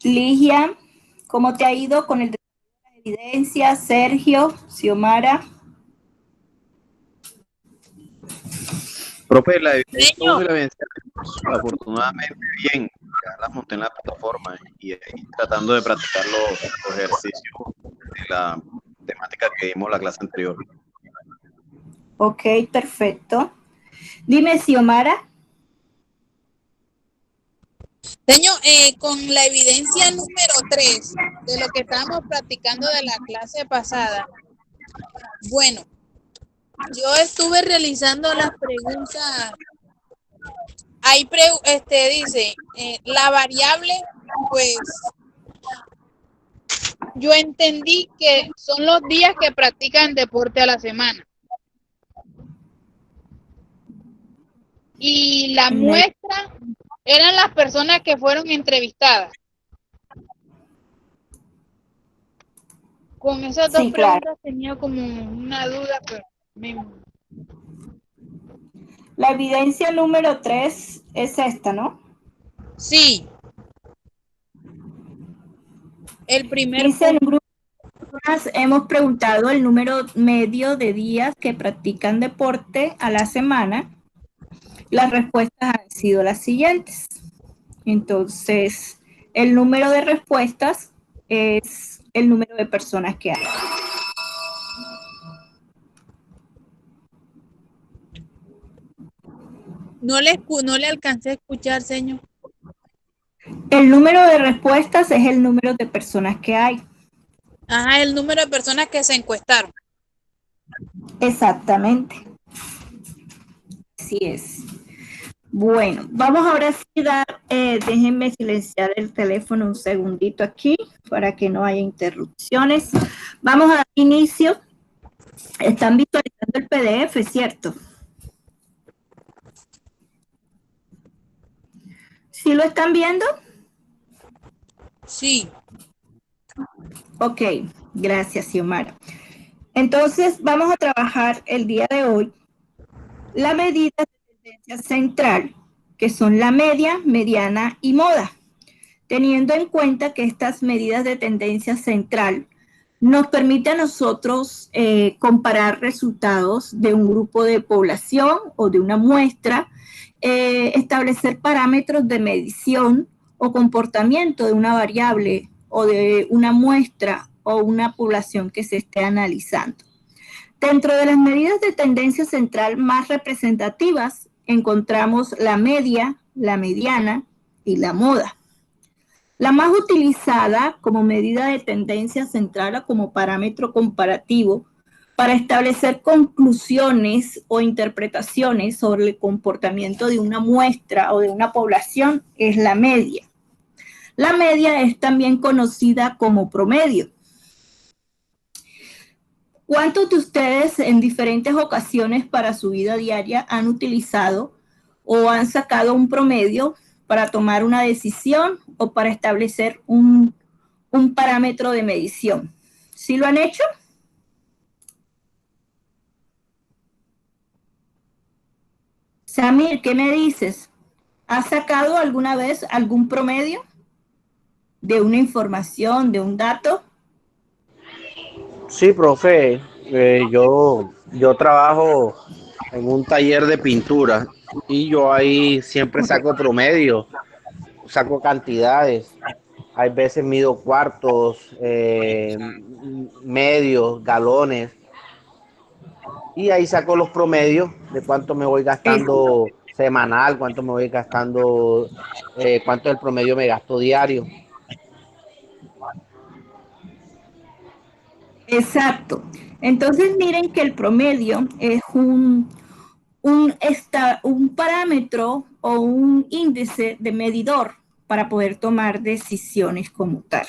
Ligia, ¿cómo te ha ido con el de las evidencias? Sergio, Xiomara. Profe, la evidencia Señor, 1 y la evidencia 2, afortunadamente bien, ya las monté en la plataforma y ahí tratando de practicar los ejercicios de la temática que dimos la clase anterior. Ok, perfecto. Dime, Xiomara. señor, con la evidencia número 3 de lo que estábamos practicando de la clase pasada, bueno, yo estuve realizando las preguntas. Ahí dice, la variable, pues yo entendí que son los días que practican deporte a la semana. Y la muestra eran las personas que fueron entrevistadas. Con esas dos Sí, claro. preguntas tenía como una duda, pero La evidencia número 3 es esta, ¿no? sí, el primer Dice, en punto. un grupo de personas hemos preguntado el número medio de días que practican deporte a la semana. Las respuestas han sido las siguientes. Entonces, el número de respuestas es el número de personas que hay. No le alcancé a escuchar, señor. El número de respuestas es el número de personas que hay. Ajá, el número de personas que se encuestaron. Exactamente. Así es. Bueno, vamos ahora a dar, déjenme silenciar el teléfono un segundito aquí para que no haya interrupciones. Vamos a dar inicio. Están visualizando el PDF, ¿cierto? ¿Sí lo están viendo? Sí. Ok, gracias, Xiomara. Entonces, vamos a trabajar el día de hoy la medida de tendencia central, que son la media, mediana y moda, teniendo en cuenta que estas medidas de tendencia central nos permiten a nosotros comparar resultados de un grupo de población o de una muestra, establecer parámetros de medición o comportamiento de una variable o de una muestra o una población que se esté analizando. Dentro de las medidas de tendencia central más representativas encontramos la media, la mediana y la moda. La más utilizada como medida de tendencia central o como parámetro comparativo para establecer conclusiones o interpretaciones sobre el comportamiento de una muestra o de una población es la media. La media es también conocida como promedio. ¿Cuántos de ustedes en diferentes ocasiones para su vida diaria han utilizado o han sacado un promedio para tomar una decisión o para establecer un parámetro de medición? ¿Sí lo han hecho? Samir, ¿qué me dices? ¿Has sacado alguna vez algún promedio de una información, de un dato? Sí, profe, yo trabajo en un taller de pintura y yo ahí siempre saco Correcto. promedio, saco cantidades. Hay veces mido cuartos, medios, galones y ahí saco los promedios de cuánto me voy Es, gastando semanal, cuánto me voy gastando, cuánto es el promedio me gasto diario. exacto. Entonces miren que el promedio es un parámetro o un índice de medidor para poder tomar decisiones como tal.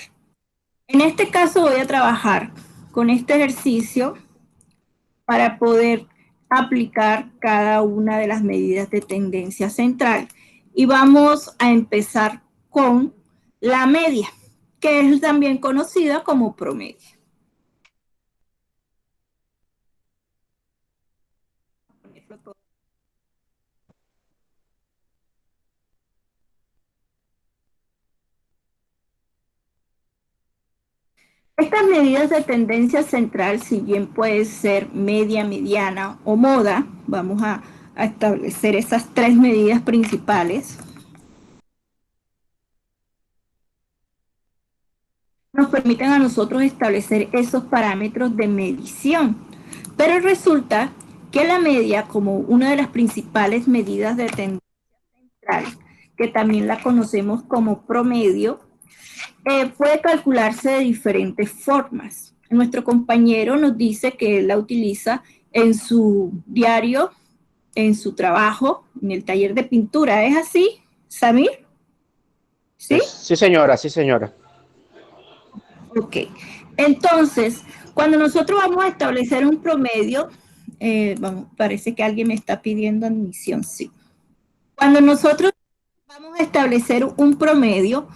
En este caso voy a trabajar con este ejercicio para poder aplicar cada una de las medidas de tendencia central. Y vamos a empezar con la media, que es también conocida como promedio. Estas medidas de tendencia central, si bien puede ser media, mediana o moda, vamos a establecer esas tres medidas principales, nos permiten a nosotros establecer esos parámetros de medición. Pero resulta que la media, como una de las principales medidas de tendencia central, que también la conocemos como promedio, puede calcularse de diferentes formas. Nuestro compañero nos dice que él la utiliza en su diario, en su trabajo, en el taller de pintura. ¿Es así, Samir? ¿Sí? Sí, señora, sí, señora. Ok. Entonces, cuando nosotros vamos a establecer un promedio, parece que alguien me está pidiendo admisión, sí. Cuando nosotros vamos a establecer un promedio,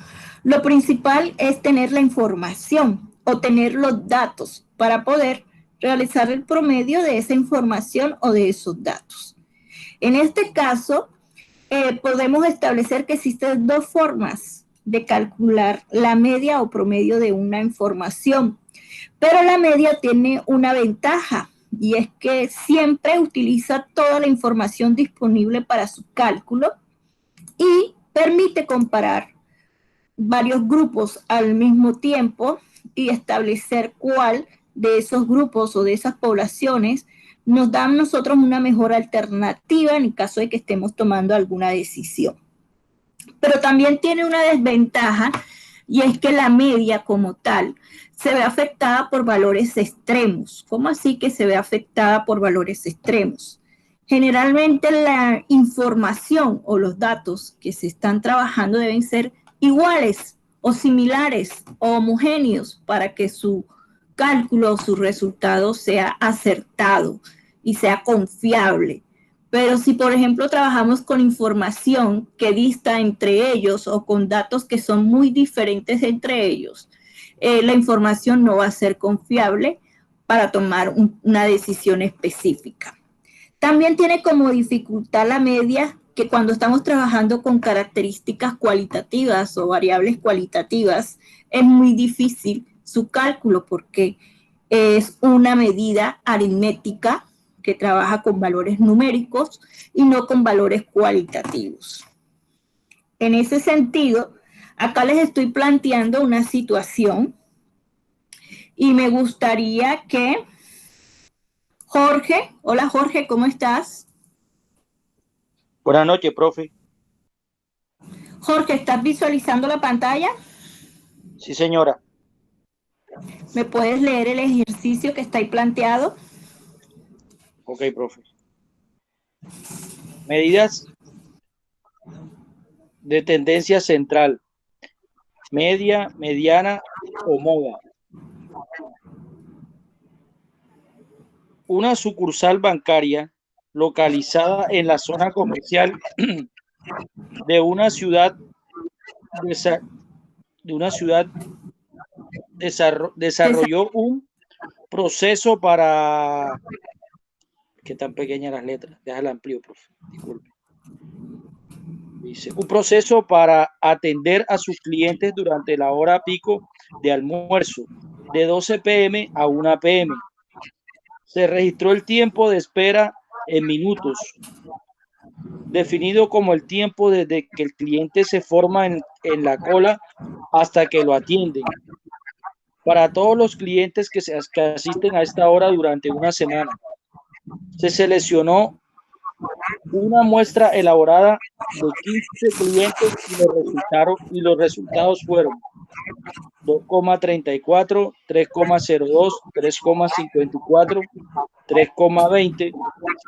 lo principal es tener la información o tener los datos para poder realizar el promedio de esa información o de esos datos. En este caso, podemos establecer que existen dos formas de calcular la media o promedio de una información, pero la media tiene una ventaja y es que siempre utiliza toda la información disponible para su cálculo y permite comparar varios grupos al mismo tiempo y establecer cuál de esos grupos o de esas poblaciones nos da a nosotros una mejor alternativa en el caso de que estemos tomando alguna decisión. Pero también tiene una desventaja y es que la media como tal se ve afectada por valores extremos. ¿Cómo así que se ve afectada por valores extremos? Generalmente la información o los datos que se están trabajando deben ser iguales o similares o homogéneos para que su cálculo o su resultado sea acertado y sea confiable. Pero si, por ejemplo, trabajamos con información que dista entre ellos o con datos que son muy diferentes entre ellos, la información no va a ser confiable para tomar una decisión específica. También tiene como dificultad la media que cuando estamos trabajando con características cualitativas o variables cualitativas, es muy difícil su cálculo porque es una medida aritmética que trabaja con valores numéricos y no con valores cualitativos. En ese sentido, acá les estoy planteando una situación y me gustaría que Jorge, hola Jorge, ¿cómo estás? Buenas noches, profe. Jorge, ¿estás visualizando la pantalla? Sí, señora. ¿Me puedes leer el ejercicio que está ahí planteado? Ok, profe. Medidas de tendencia central, media, mediana o moda. Una sucursal bancaria localizada en la zona comercial de una ciudad desarrolló un proceso para... ¿Qué tan pequeñas las letras? Déjala amplio, profe. Disculpe. Dice, un proceso para atender a sus clientes durante la hora pico de almuerzo, de 12 p.m. a 1 p.m. Se registró el tiempo de espera en minutos, definido como el tiempo desde que el cliente se forma en la cola hasta que lo atienden. Para todos los clientes que asisten a esta hora durante una semana, se seleccionó una muestra elaborada de 15 clientes y los resultados fueron 2,34, 3,02, 3,54, 3,20,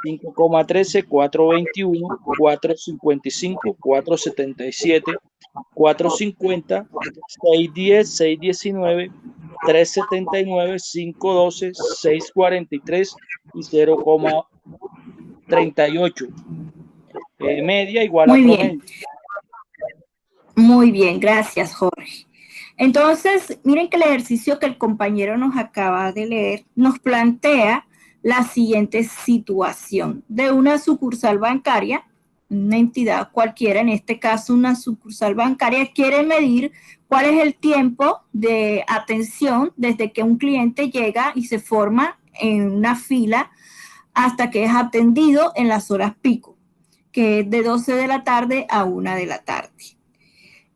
5,13, 4,21, 4,55, 4,77, 4,50, 6,10, 6,19, 3,79, 5,12, 6,43 y 0,38. Media igual a promedio. Muy bien, gracias Jorge. Entonces, miren que el ejercicio que el compañero nos acaba de leer nos plantea la siguiente situación de una sucursal bancaria una entidad cualquiera, en este caso una sucursal bancaria, quiere medir cuál es el tiempo de atención desde que un cliente llega y se forma en una fila hasta que es atendido en las horas pico, que es de 12 de la tarde a 1 de la tarde.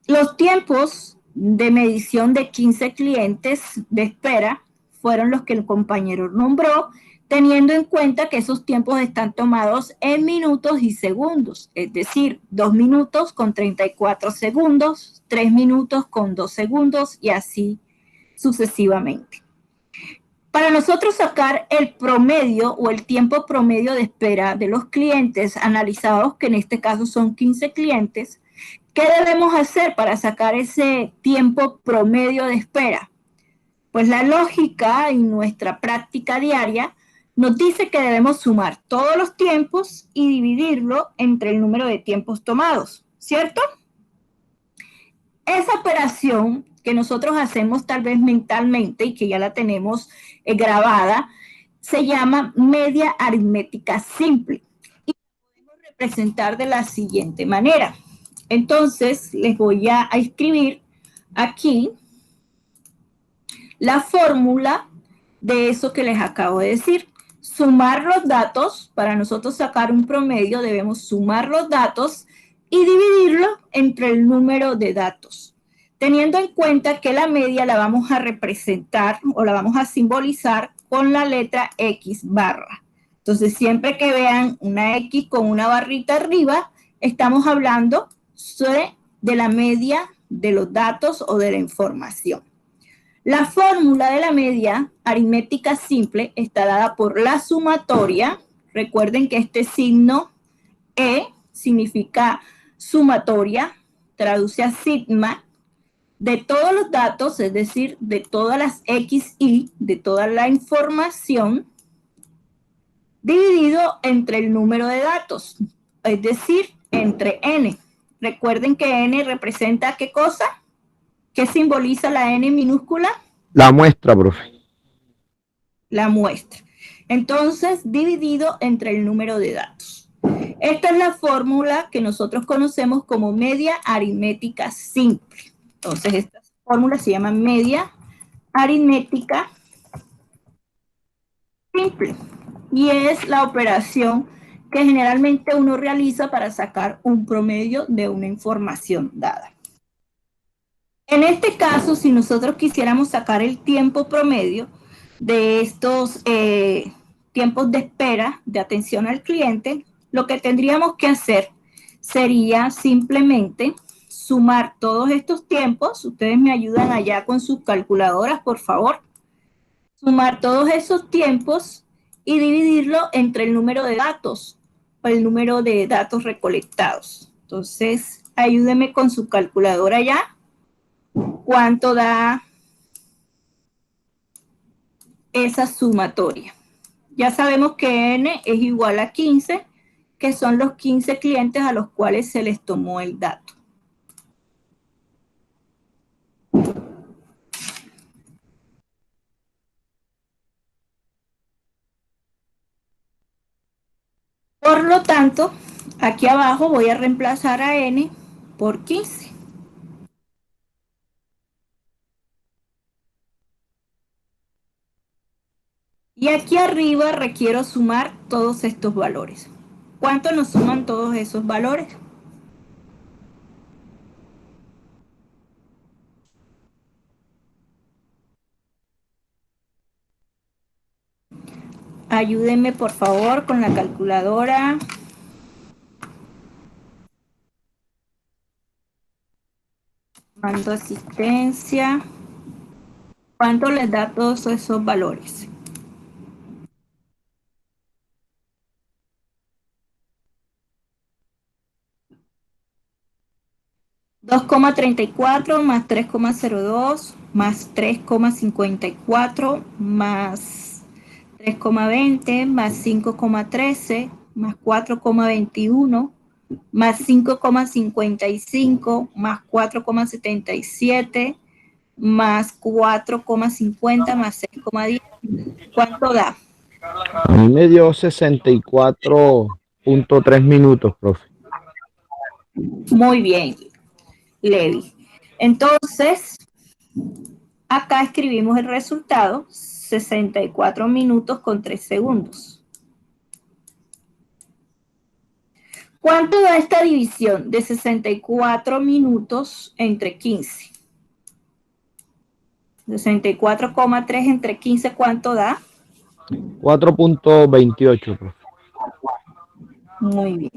Los tiempos de medición de 15 clientes de espera fueron los que el compañero nombró, teniendo en cuenta que esos tiempos están tomados en minutos y segundos, es decir, 2 minutos con 34 segundos, 3 minutos con 2 segundos y así sucesivamente. Para nosotros sacar el promedio o el tiempo promedio de espera de los clientes analizados, que en este caso son 15 clientes, ¿qué debemos hacer para sacar ese tiempo promedio de espera? Pues la lógica y nuestra práctica diaria nos dice que debemos sumar todos los tiempos y dividirlo entre el número de tiempos tomados, ¿cierto? Esa operación que nosotros hacemos tal vez mentalmente y que ya la tenemos grabada, se llama media aritmética simple y la podemos representar de la siguiente manera. Entonces, les voy a escribir aquí la fórmula de eso que les acabo de decir. Sumar los datos, para nosotros sacar un promedio debemos sumar los datos y dividirlo entre el número de datos, teniendo en cuenta que la media la vamos a representar o la vamos a simbolizar con la letra X barra. Entonces, siempre que vean una X con una barrita arriba, estamos hablando de la media de los datos o de la información. La fórmula de la media aritmética simple está dada por la sumatoria. Recuerden que este signo E significa sumatoria, traduce a sigma, de todos los datos, es decir, de todas las X, Y, de toda la información, dividido entre el número de datos, es decir, entre N. Recuerden que N representa ¿qué cosa? ¿Qué simboliza la N minúscula? La muestra, profe. La muestra. Entonces, dividido entre el número de datos. Esta es la fórmula que nosotros conocemos como media aritmética simple. Entonces, esta fórmula se llama media aritmética simple. Y es la operación que generalmente uno realiza para sacar un promedio de una información dada. En este caso, si nosotros quisiéramos sacar el tiempo promedio de estos tiempos de espera de atención al cliente, lo que tendríamos que hacer sería simplemente sumar todos estos tiempos. Ustedes me ayudan allá con sus calculadoras, por favor. Sumar todos esos tiempos y dividirlo entre el número de datos o el número de datos recolectados. Entonces, ayúdenme con su calculadora allá. ¿Cuánto da esa sumatoria? Ya sabemos que N es igual a 15, que son los 15 clientes a los cuales se les tomó el dato. Por lo tanto, aquí abajo voy a reemplazar a N por 15. Y aquí arriba requiero sumar todos estos valores. ¿Cuánto nos suman todos esos valores? Ayúdenme por favor con la calculadora. Mando asistencia. ¿Cuánto les da todos esos valores? $2,34 más 3,02 más 3,54 más 3,20 más 5,13 más 4,21 más 5,55 más 4,77 más 4,50 más 6,10. ¿Cuánto da? A mí me dio 64.3 minutos, profe. Muy bien, Levi. Entonces, acá escribimos el resultado, 64 minutos con 3 segundos. ¿Cuánto da esta división de 64 minutos entre 15? 64,3 entre 15, ¿cuánto da? 4.28, profe. Muy bien.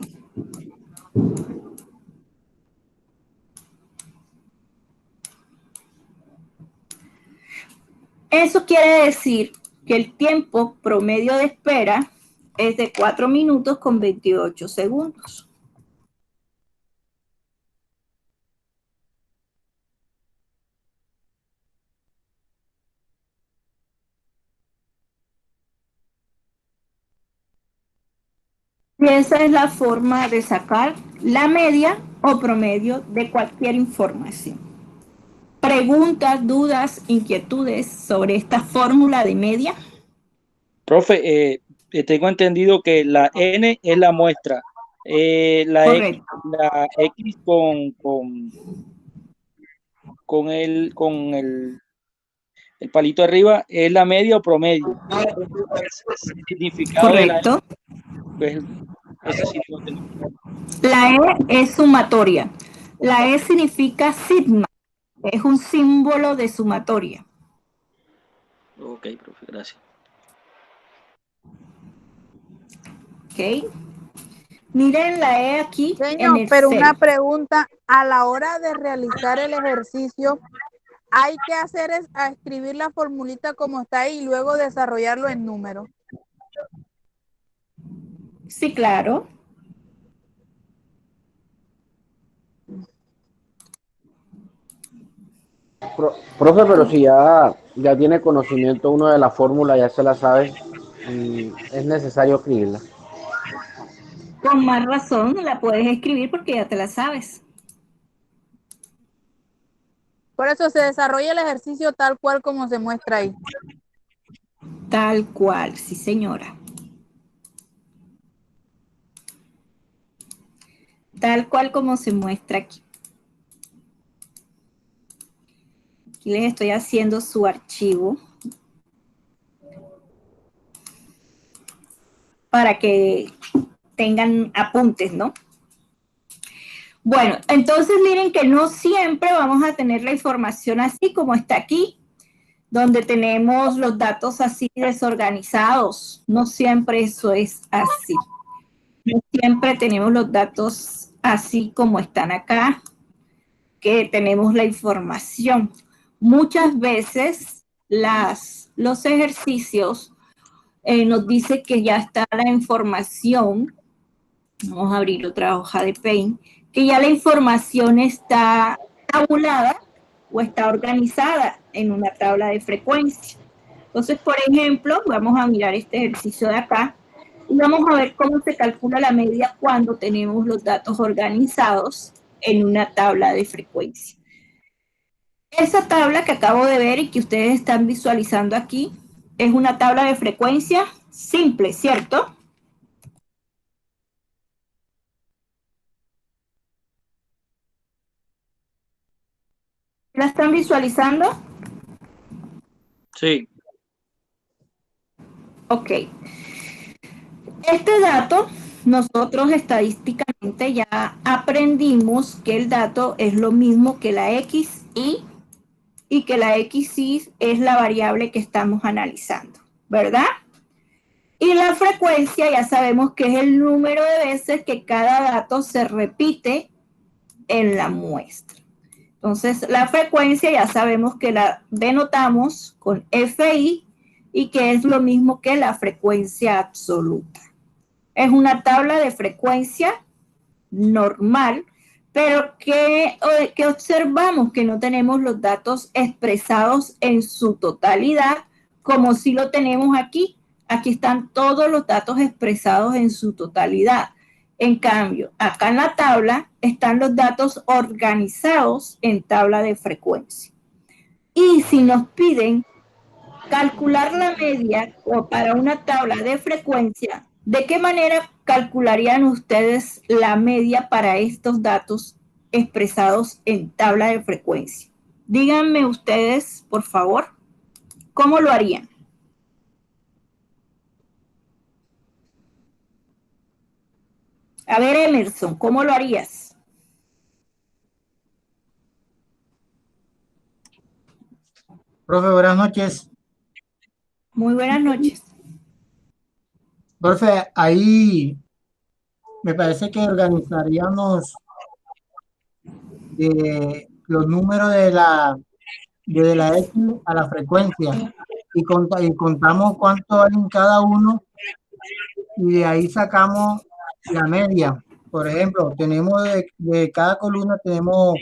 Eso quiere decir que el tiempo promedio de espera es de 4 minutos con 28 segundos. Y esa es la forma de sacar la media o promedio de cualquier información. ¿Preguntas, dudas, inquietudes sobre esta fórmula de media? Profe, tengo entendido que la N es la muestra. Correcto. La X con el palito arriba es la media o promedio. El significado de la Correcto. pues, ese sí no tengo. La E es sumatoria. La E significa sigma. Es un símbolo de sumatoria. Ok, profe, gracias. ¿Ok? Miren la E aquí en Señor, el pero una cel. pregunta, a la hora de realizar el ejercicio, hay que hacer es a escribir la formulita como está ahí y luego desarrollarlo en números. Sí, claro. Profe, pero si ya tiene conocimiento uno de la fórmula, ya se la sabe, es necesario escribirla. Con más razón la puedes escribir porque ya te la sabes. Por eso se desarrolla el ejercicio tal cual como se muestra ahí. Tal cual, sí, señora. Tal cual como se muestra aquí. Aquí les estoy haciendo su archivo para que tengan apuntes, ¿no? Bueno, entonces miren que no siempre vamos a tener la información así como está aquí, donde tenemos los datos así desorganizados. No siempre eso es así. No siempre tenemos los datos así como están acá, que tenemos la información. Muchas veces los ejercicios nos dice que ya está la información. Vamos a abrir otra hoja de Paint, que ya la información está tabulada o está organizada en una tabla de frecuencia. Entonces, por ejemplo, vamos a mirar este ejercicio de acá y vamos a ver cómo se calcula la media cuando tenemos los datos organizados en una tabla de frecuencia. Esa tabla que acabo de ver y que ustedes están visualizando aquí es una tabla de frecuencia simple, ¿cierto? ¿La están visualizando? Sí. Ok. Este dato, nosotros estadísticamente ya aprendimos que el dato es lo mismo que la XY y que la XY es la variable que estamos analizando, ¿verdad? Y la frecuencia ya sabemos que es el número de veces que cada dato se repite en la muestra. Entonces, la frecuencia ya sabemos que la denotamos con FI y que es lo mismo que la frecuencia absoluta. Es una tabla de frecuencia normal, pero que observamos que no tenemos los datos expresados en su totalidad, como si lo tenemos aquí. Aquí están todos los datos expresados en su totalidad. En cambio, acá en la tabla están los datos organizados en tabla de frecuencia. Y si nos piden calcular la media o para una tabla de frecuencia, ¿de qué manera calcularían ustedes la media para estos datos expresados en tabla de frecuencia? Díganme ustedes, por favor, ¿cómo lo harían? A ver, Emerson, ¿cómo lo harías? Profe, buenas noches. Muy buenas noches. Profe, ahí me parece que organizaríamos los números de la X a la frecuencia y contamos cuánto hay en cada uno y de ahí sacamos la media. Por ejemplo, tenemos de cada columna tenemos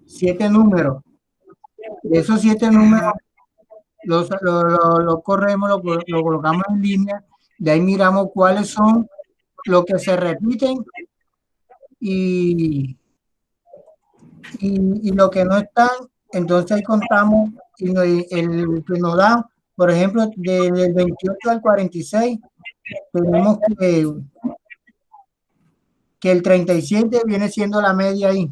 7 números. De esos 7 números los corremos, lo colocamos en línea, de ahí miramos cuáles son los que se repiten y lo que no están, entonces ahí contamos y el que nos da, por ejemplo, del 28 al 46, tenemos que el 37 viene siendo la media ahí.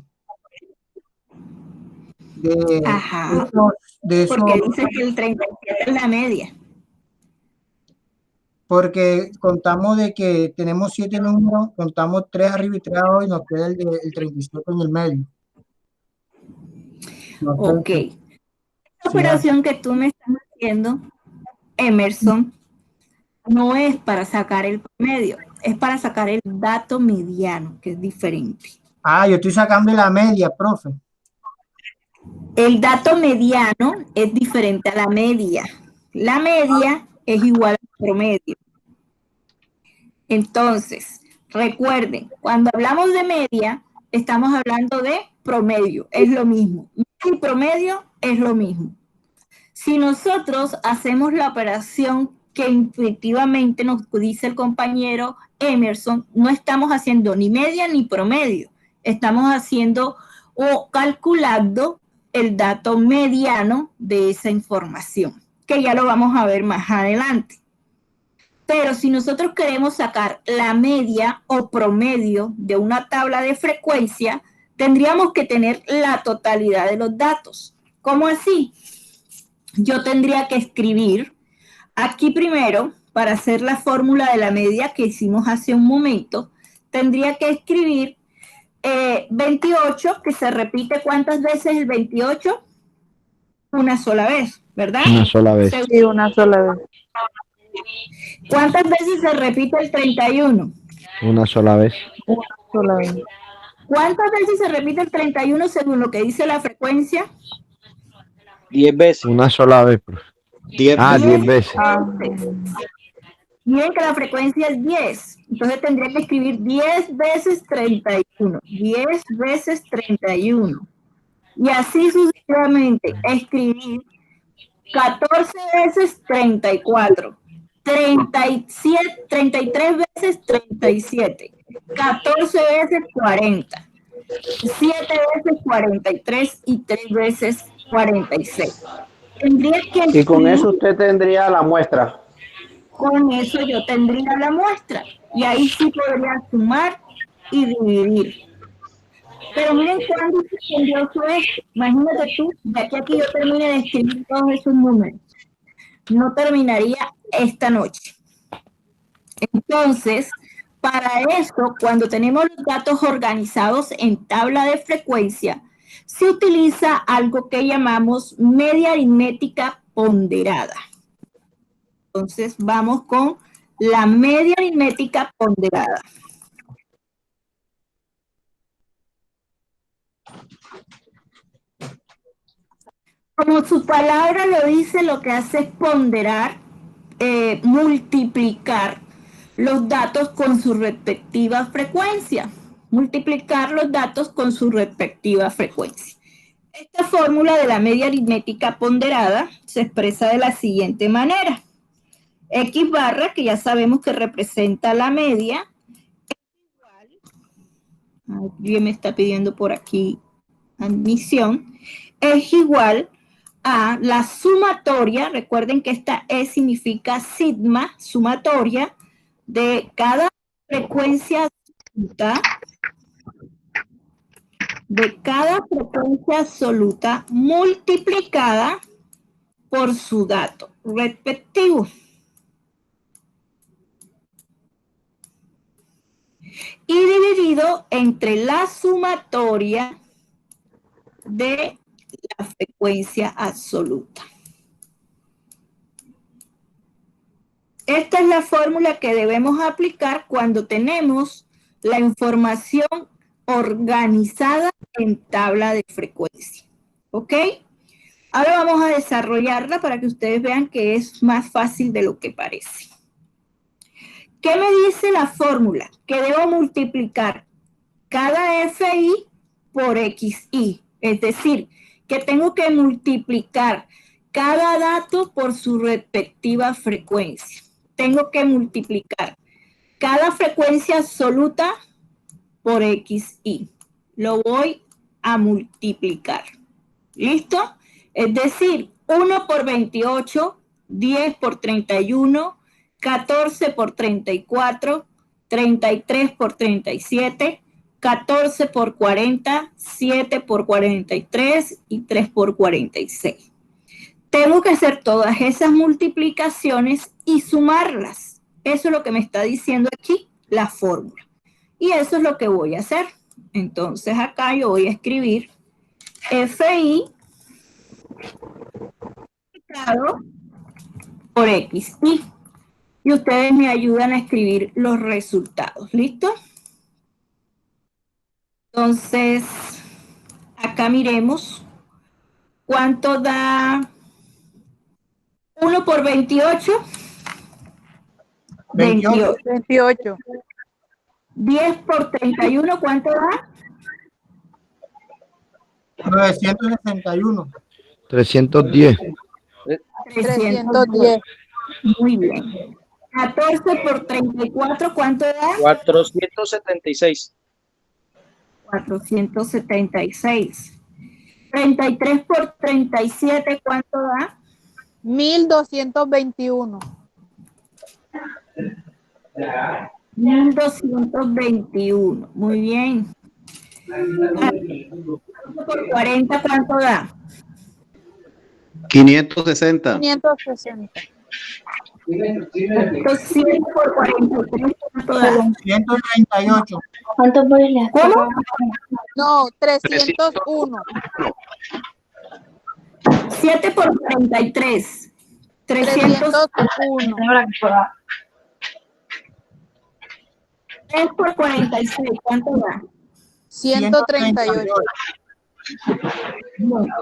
Porque dice que el 37 es la media. Porque contamos de que tenemos 7 números, contamos 3 arriba y 3 abajo y nos queda el 37 en el medio. Ok. La operación que tú me estás haciendo, Emerson, no es para sacar el promedio, es para sacar el dato mediano, que es diferente. Ah, yo estoy sacando la media, profe. El dato mediano es diferente a la media. La media es igual al promedio. Entonces, recuerden, cuando hablamos de media, estamos hablando de promedio, es lo mismo. Y promedio es lo mismo. Si nosotros hacemos la operación que intuitivamente nos dice el compañero Emerson, no estamos haciendo ni media ni promedio, estamos haciendo o calculando el dato mediano de esa información, que ya lo vamos a ver más adelante. Pero si nosotros queremos sacar la media o promedio de una tabla de frecuencia, tendríamos que tener la totalidad de los datos. ¿Cómo así? Yo tendría que escribir aquí primero, para hacer la fórmula de la media que hicimos hace un momento, tendría que escribir 28, que se repite ¿cuántas veces el 28? Una sola vez, ¿verdad? Una sola vez. Sí, una sola vez. ¿Cuántas veces se repite el 31? Una sola vez. Una sola vez. ¿Cuántas veces se repite el 31 según lo que dice la frecuencia? 10 veces. Una sola vez, profe. 10 10 veces. Miren que la frecuencia es 10. Entonces tendría que escribir 10 veces 31. 10 veces 31. Y así sucesivamente. Escribir 14 veces 34. 37, 33 veces 37. 14 veces 40. 7 veces 43 y 3 veces 46. Tendría que Y con eso usted tendría la muestra. Con eso yo tendría la muestra. Y ahí sí podría sumar y dividir. Pero miren cuán dispendioso es. Imagínate tú, de aquí a que yo termine de escribir todos esos números. No terminaría esta noche. Entonces, para eso, cuando tenemos los datos organizados en tabla de frecuencia, se utiliza algo que llamamos media aritmética ponderada. Entonces, vamos con la media aritmética ponderada. Como su palabra lo dice, lo que hace es ponderar, multiplicar los datos con su respectiva frecuencia. Multiplicar los datos con su respectiva frecuencia. Esta fórmula de la media aritmética ponderada se expresa de la siguiente manera. X barra, que ya sabemos que representa la media, es igual, alguien me está pidiendo por aquí admisión, es igual a la sumatoria, recuerden que esta E significa sigma, sumatoria, de cada frecuencia absoluta multiplicada por su dato respectivo. Y dividido entre la sumatoria de la frecuencia absoluta. Esta es la fórmula que debemos aplicar cuando tenemos la información organizada en tabla de frecuencia. ¿Ok? Ahora vamos a desarrollarla para que ustedes vean que es más fácil de lo que parece. ¿Qué me dice la fórmula? Que debo multiplicar cada FI por XI. Es decir, que tengo que multiplicar cada dato por su respectiva frecuencia. Tengo que multiplicar cada frecuencia absoluta por XI. Lo voy a multiplicar. ¿Listo? Es decir, 1 por 28, 10 por 31, 14 por 34, 33 por 37, 14 por 40, 7 por 43 y 3 por 46. Tengo que hacer todas esas multiplicaciones y sumarlas. Eso es lo que me está diciendo aquí la fórmula. Y eso es lo que voy a hacer. Entonces acá yo voy a escribir FI multiplicado por XI. Y ustedes me ayudan a escribir los resultados. ¿Listo? Entonces, acá miremos cuánto da 1 por 28. 28. 10 por 31, ¿cuánto da? 961. 310. 310. Muy bien. 14 por 34, ¿cuánto da? 476. 476. 33 por 37, ¿cuánto da? 1221. 1221. Muy bien. 14 por 40, ¿cuánto da? 560. 560. 7 por 43, ¿cuánto da? 138. ¿Cuánto por el ¿Cómo? No, 301. 7 por 43. 301. 3 por 46, ¿cuánto da? 138. Bueno,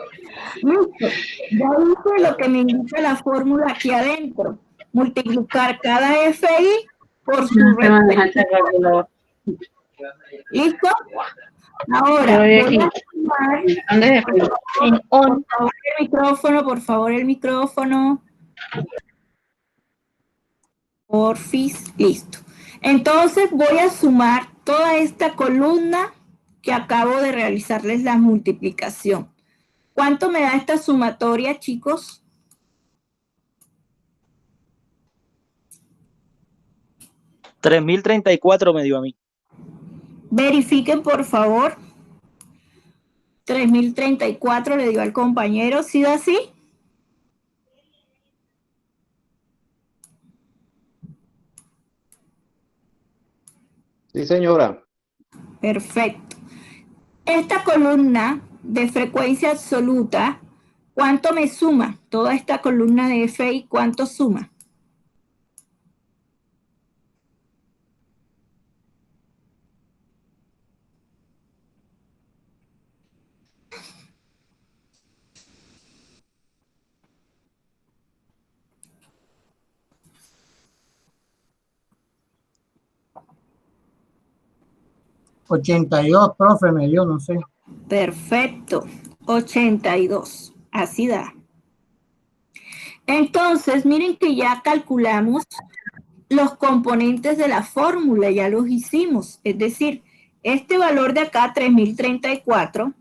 listo. Ya hice lo que me indica la fórmula aquí adentro. Multiplicar cada FI por su respectivo. ¿Listo? Ahora, voy a sumar. Por favor, el micrófono, por favor, el micrófono. Porfis, listo. Entonces voy a sumar toda esta columna que acabo de realizarles la multiplicación. ¿Cuánto me da esta sumatoria, chicos? $3,034 me dio a mí. Verifiquen, por favor. 3.034 le dio al compañero. ¿Sí da así? Sí, señora. Perfecto. Esta columna de frecuencia absoluta, ¿cuánto me suma? Toda esta columna de FI, ¿cuánto suma? $82, profe, me dio, no sé. Perfecto. 82. Así da. Entonces, miren que ya calculamos los componentes de la fórmula, ya los hicimos. Es decir, este valor de acá, 3.034,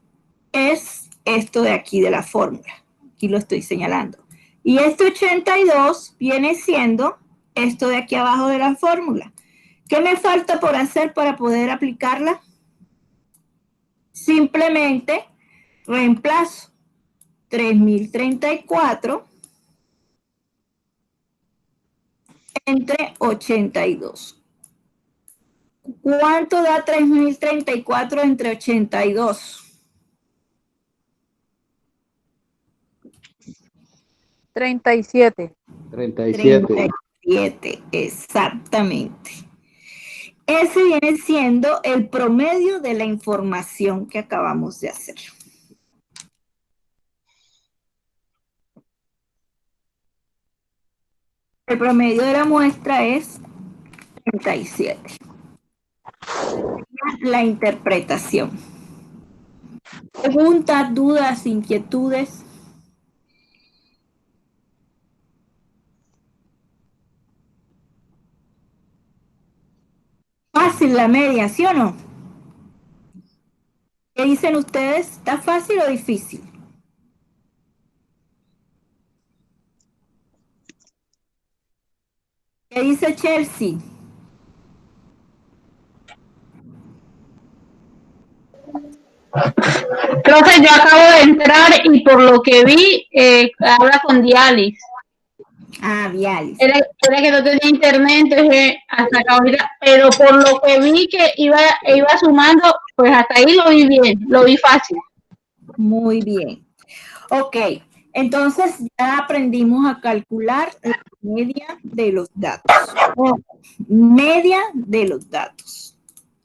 es esto de aquí de la fórmula. Aquí lo estoy señalando. Y este 82 viene siendo esto de aquí abajo de la fórmula. ¿Qué me falta por hacer para poder aplicarla? Simplemente reemplazo 3034 entre 82. ¿Cuánto da 3034 entre 82? 37. 37. 37, exactamente. Ese viene siendo el promedio de la información que acabamos de hacer. El promedio de la muestra es 37. La interpretación. Preguntas, dudas, inquietudes. Fácil la media, ¿sí o no? ¿Qué dicen ustedes? ¿Está fácil o difícil? ¿Qué dice Chelsea? Profe, yo acabo de entrar y por lo que vi, habla con Dialis. Ah, Vialis. Era que no tenía internet, entonces hasta acá ahorita, pero por lo que vi que iba sumando, pues hasta ahí lo vi bien, lo vi fácil. Muy bien. Ok, entonces ya aprendimos a calcular la media de los datos. Media de los datos.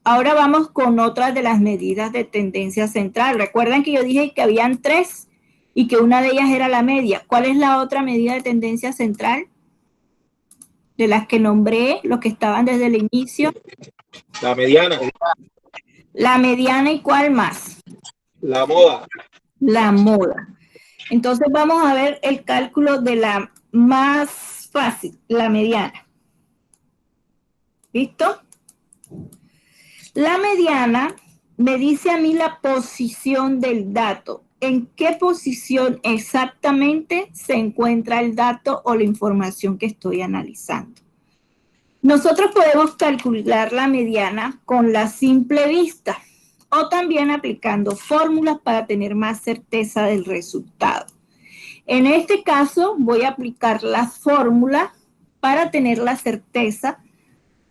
Ahora vamos con otras de las medidas de tendencia central. Recuerdan que yo dije que habían 3 y que una de ellas era la media. ¿Cuál es la otra medida de tendencia central? De las que nombré, los que estaban desde el inicio. La mediana. La mediana, ¿y cuál más? La moda. La moda. Entonces vamos a ver el cálculo de la más fácil, la mediana. ¿Listo? La mediana me dice a mí la posición del dato. ¿En qué posición exactamente se encuentra el dato o la información que estoy analizando? Nosotros podemos calcular la mediana con la simple vista o también aplicando fórmulas para tener más certeza del resultado. En este caso voy a aplicar la fórmula para tener la certeza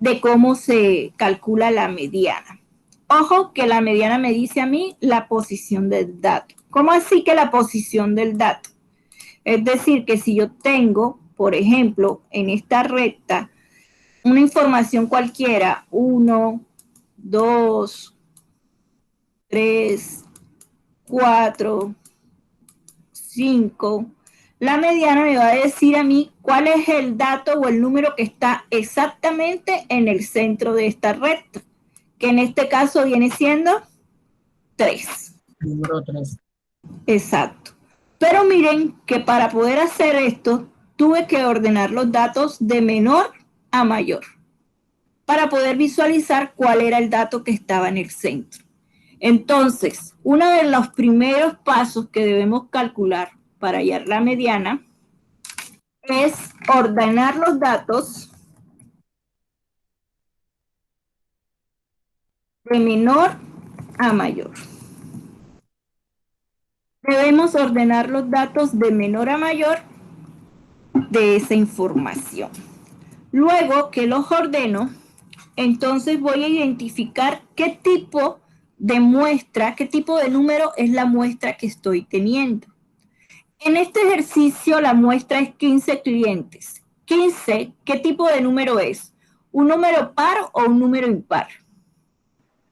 de cómo se calcula la mediana. Ojo que la mediana me dice a mí la posición del dato. ¿Cómo así que la posición del dato? Es decir, que si yo tengo, por ejemplo, en esta recta, una información cualquiera, 1, 2, 3, 4, 5, la mediana me va a decir a mí cuál es el dato o el número que está exactamente en el centro de esta recta, que en este caso viene siendo 3. Número 3. Exacto. Pero miren que para poder hacer esto, tuve que ordenar los datos de menor a mayor para poder visualizar cuál era el dato que estaba en el centro. Entonces, uno de los primeros pasos que debemos calcular para hallar la mediana es ordenar los datos de menor a mayor. Debemos ordenar los datos de menor a mayor de esa información. Luego que los ordeno, entonces voy a identificar qué tipo de muestra, qué tipo de número es la muestra que estoy teniendo. En este ejercicio la muestra es 15 clientes. 15, ¿qué tipo de número es? ¿Un número par o un número impar?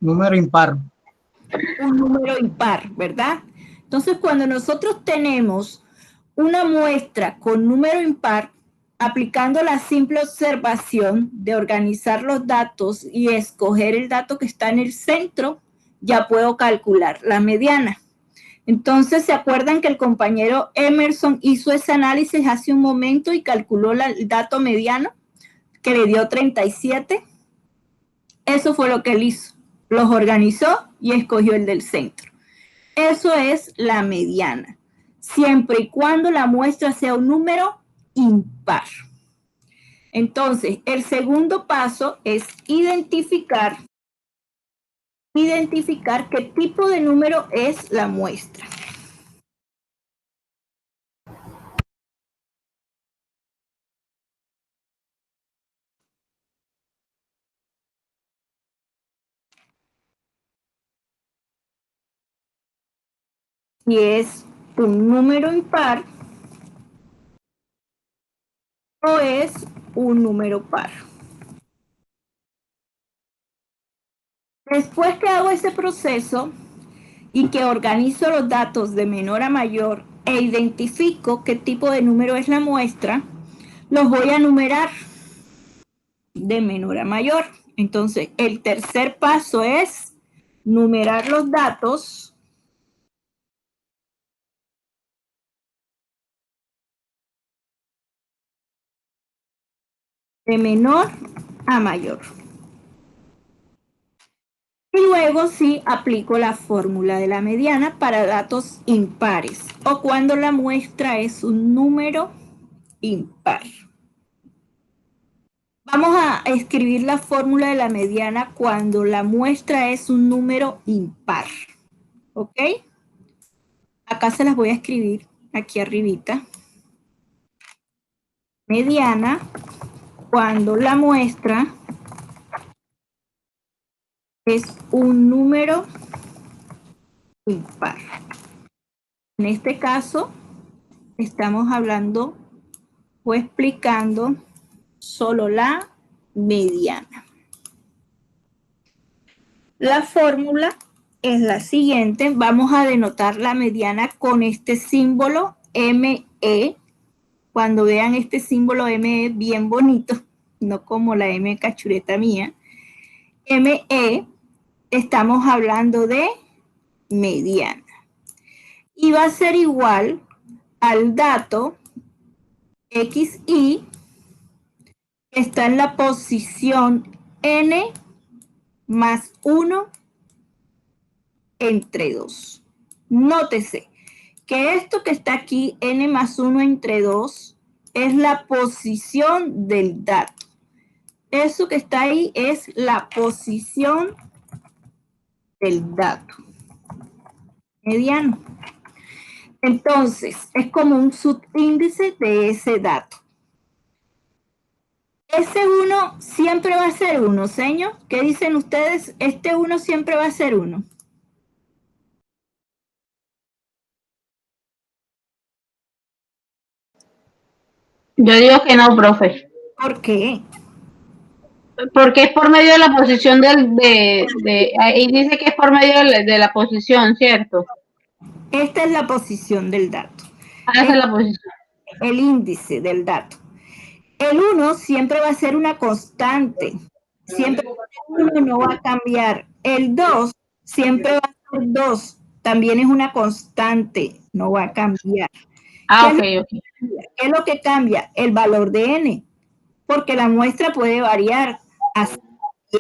Número impar. Un número impar, ¿verdad? Entonces, cuando nosotros tenemos una muestra con número impar, aplicando la simple observación de organizar los datos y escoger el dato que está en el centro, ya puedo calcular la mediana. Entonces, ¿se acuerdan que el compañero Emerson hizo ese análisis hace un momento y calculó el dato mediano que le dio 37? Eso fue lo que él hizo. Los organizó y escogió el del centro. Eso es la mediana, siempre y cuando la muestra sea un número impar. Entonces, el segundo paso es identificar qué tipo de número es la muestra. Si es un número impar o es un número par. Después que hago ese proceso y que organizo los datos de menor a mayor e identifico qué tipo de número es la muestra, los voy a numerar de menor a mayor. Entonces, el tercer paso es numerar los datos de menor a mayor. Y luego sí aplico la fórmula de la mediana para datos impares o cuando la muestra es un número impar. Vamos a escribir la fórmula de la mediana cuando la muestra es un número impar. ¿Ok? Acá se las voy a escribir aquí arribita. Mediana cuando la muestra es un número impar. En este caso, estamos hablando o explicando solo la mediana. La fórmula es la siguiente. Vamos a denotar la mediana con este símbolo ME. Cuando vean este símbolo ME bien bonito, no como la M cachureta mía. ME, estamos hablando de mediana. Y va a ser igual al dato XI que está en la posición N más 1 entre 2. Nótese que esto que está aquí, N más 1 entre 2, es la posición del dato. Eso que está ahí es la posición del dato mediano. Entonces, es como un subíndice de ese dato. Ese 1 siempre va a ser 1, señor. ¿Qué dicen ustedes? Este 1 siempre va a ser 1. Yo digo que no, profe. ¿Por qué? Porque es por medio de la posición ahí dice que es por medio de la posición, ¿cierto? Esta es la posición del dato. Esa es la posición. El índice del dato. El 1 siempre va a ser una constante. Siempre el 1 no va a cambiar. El 2 siempre va a ser 2. También es una constante, no va a cambiar. Ok. ¿Qué es lo que cambia? El valor de n. Porque la muestra puede variar a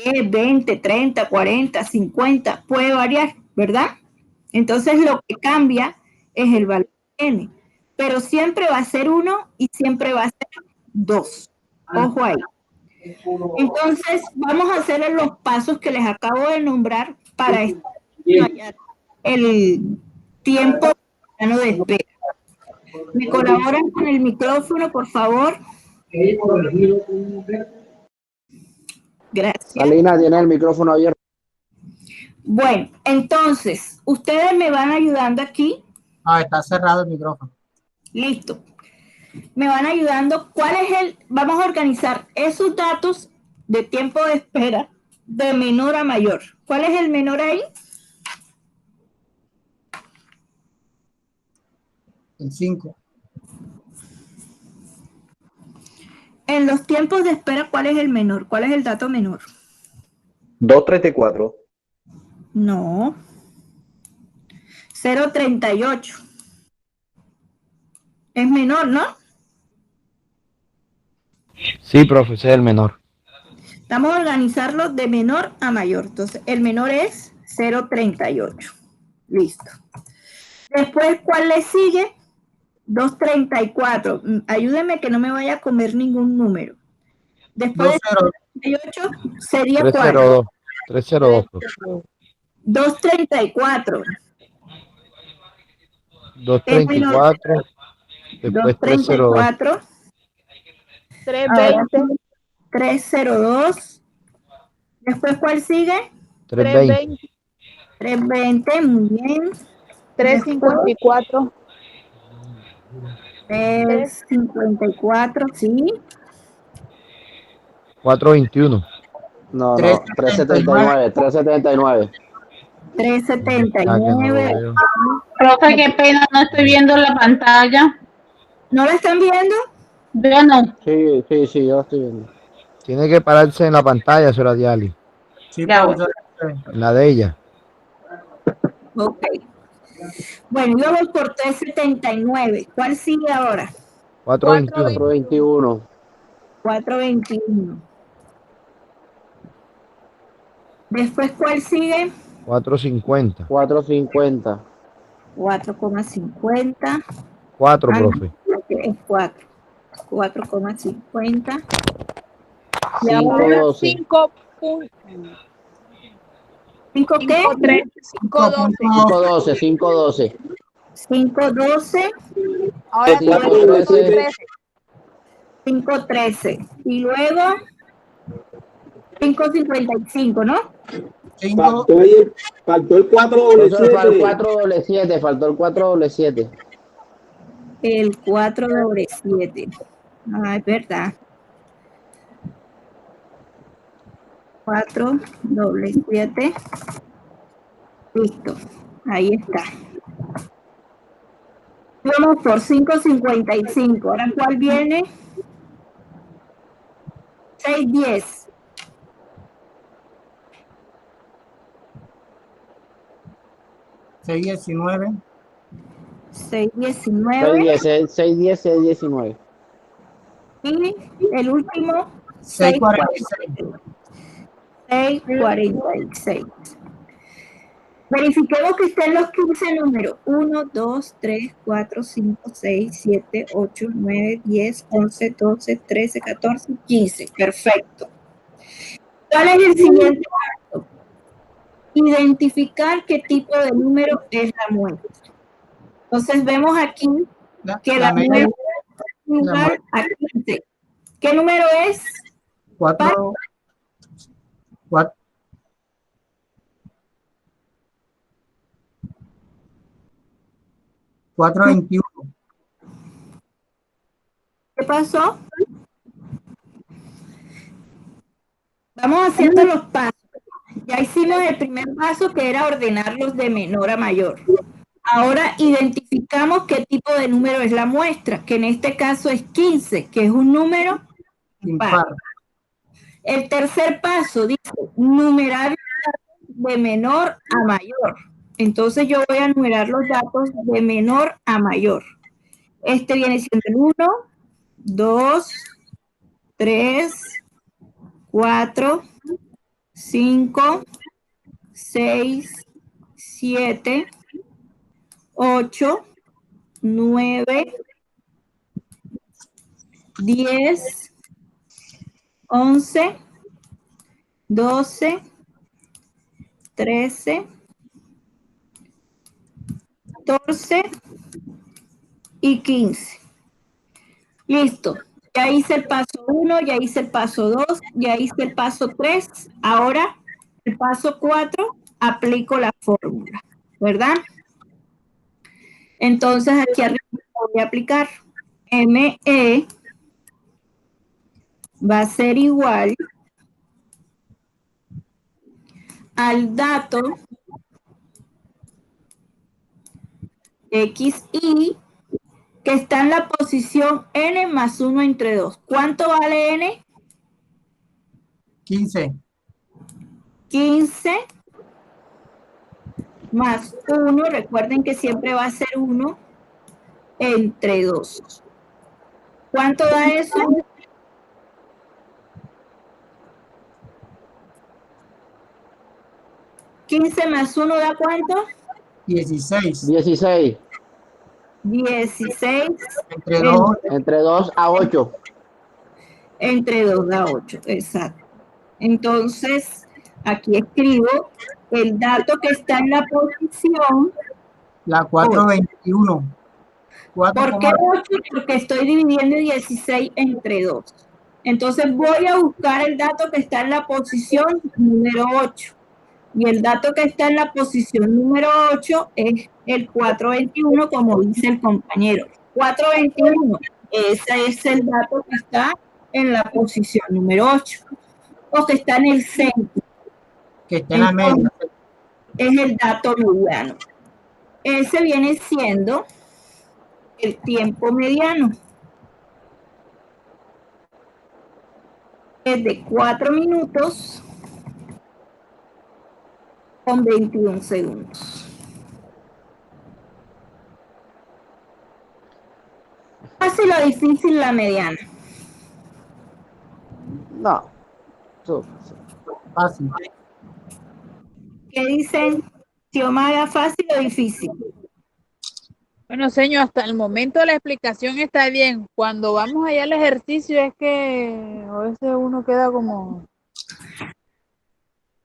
10, 20, 30, 40, 50. Puede variar, ¿verdad? Entonces lo que cambia es el valor de n. Pero siempre va a ser 1 y siempre va a ser 2. Ojo ahí. Entonces, vamos a hacer los pasos que les acabo de nombrar para el tiempo de espera. ¿Me colaboran con el micrófono, por favor? Gracias. Alina, tiene el micrófono abierto. Bueno, entonces, ustedes me van ayudando aquí. Ah, está cerrado el micrófono. Listo. Me van ayudando. ¿Cuál es vamos a organizar esos datos de tiempo de espera de menor a mayor? ¿Cuál es el menor ahí? El 5. En los tiempos de espera, ¿cuál es el menor? ¿Cuál es el dato menor? 234. No. 038. Es menor, ¿no? Sí, profe, ese es el menor. Vamos a organizarlo de menor a mayor. Entonces, el menor es 038. Listo. Después, ¿cuál le sigue? 234. Ayúdenme que no me vaya a comer ningún número. Después de 38 sería 4. 302. 302. profe. 234. 234. Después 302. 234. 320. 302. Después, ¿cuál sigue? 320. 320, muy bien. 354. 354, sí. 421. No, 379, 379. 379. Profe, qué pena, no estoy viendo la pantalla. ¿No la están viendo? Yo no. Sí, yo lo estoy viendo. Tiene que pararse en la pantalla, señora Diali. Sí, Ya profesor. En la de ella. Ok. Bueno, yo voy por 379. ¿Cuál sigue ahora? 421. 421. 421. Después, ¿cuál sigue? 450. 450. 4,50. 4, Ah, profe. no, es 4. 4,50. Y ahora 512. 5. 5 qué? 512. 512. 512. Ahora 513. 513. Y luego 555, ¿no? Faltó el 4 Profesor, faltó el 477. Faltó el 477. El 477. Ah, es verdad. 477. Listo. Ahí está. Vamos por 555. Ahora, ¿cuál viene? 610. 619. 619. 610, 619. Y el último, 646. 646. Verifiquemos que estén los 15 números. 1, 2, 3, 4, 5, 6, 7, 8, 9, 10, 11, 12, 13, 14, 15. Perfecto. ¿Cuál es el siguiente paso? Identificar qué tipo de número es la muestra. Entonces vemos aquí que la muestra es igual a 15. ¿Qué número es? 4. 421. ¿Qué pasó? Vamos haciendo los pasos. Ya hicimos el primer paso, que era ordenarlos de menor a mayor. Ahora identificamos qué tipo de número es la muestra, que en este caso es 15, que es un número impar. El tercer paso dice numerar de menor a mayor. Entonces yo voy a numerar los datos de menor a mayor. Este viene siendo el 1, 2, 3, 4, 5, 6, 7, 8, 9, 10, 11, 12, 13, 14 y 15. Listo. Ya hice el paso 1, ya hice el paso 2, ya hice el paso 3. Ahora, el paso 4, aplico la fórmula, ¿verdad? Entonces, aquí arriba voy a aplicar ME va a ser igual al dato XI que está en la posición N más 1 entre 2. ¿Cuánto vale N? 15. 15 más 1, recuerden que siempre va a ser 1 entre 2. ¿Cuánto da eso? 15 más 1 da ¿cuánto? 16. 16. 16 Entre 2. Entre 2 a 8. Entre 2 da 8, exacto. Entonces, aquí escribo el dato que está en la posición. La 421. ¿Por qué 8? Porque estoy dividiendo 16 entre 2. Entonces voy a buscar el dato que está en la posición número 8. Y el dato que está en la posición número 8 es el 421, como dice el compañero. 421, ese es el dato que está en la posición número 8. O que está en el centro. Que está en la media. Es el dato mediano. Ese viene siendo el tiempo mediano. Es de 4 minutos con 21 segundos. ¿Fácil o difícil la mediana? No. Fácil. ¿Qué dicen? Xiomara, ¿fácil o difícil? Bueno, señor, hasta el momento la explicación está bien. Cuando vamos allá al ejercicio es que a veces uno queda como...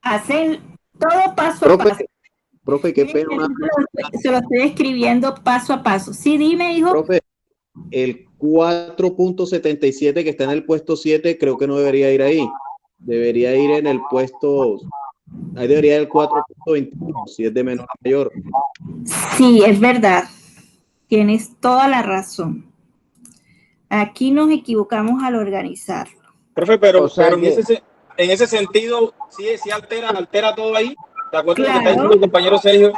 Hacen todo paso a paso. Profe, qué pena. Se lo estoy escribiendo paso a paso. Sí, dime, hijo. Profe, el 4.77 que está en el puesto 7 creo que no debería ir ahí. Debería ir en el puesto... Ahí debería ir el 4.21, si es de menor a mayor. Sí, es verdad. Tienes toda la razón. Aquí nos equivocamos al organizarlo. Profe, pero, O sea pero que- en ese sentido, sí altera todo ahí. ¿De acuerdo con lo que está Claro. diciendo el compañero Sergio?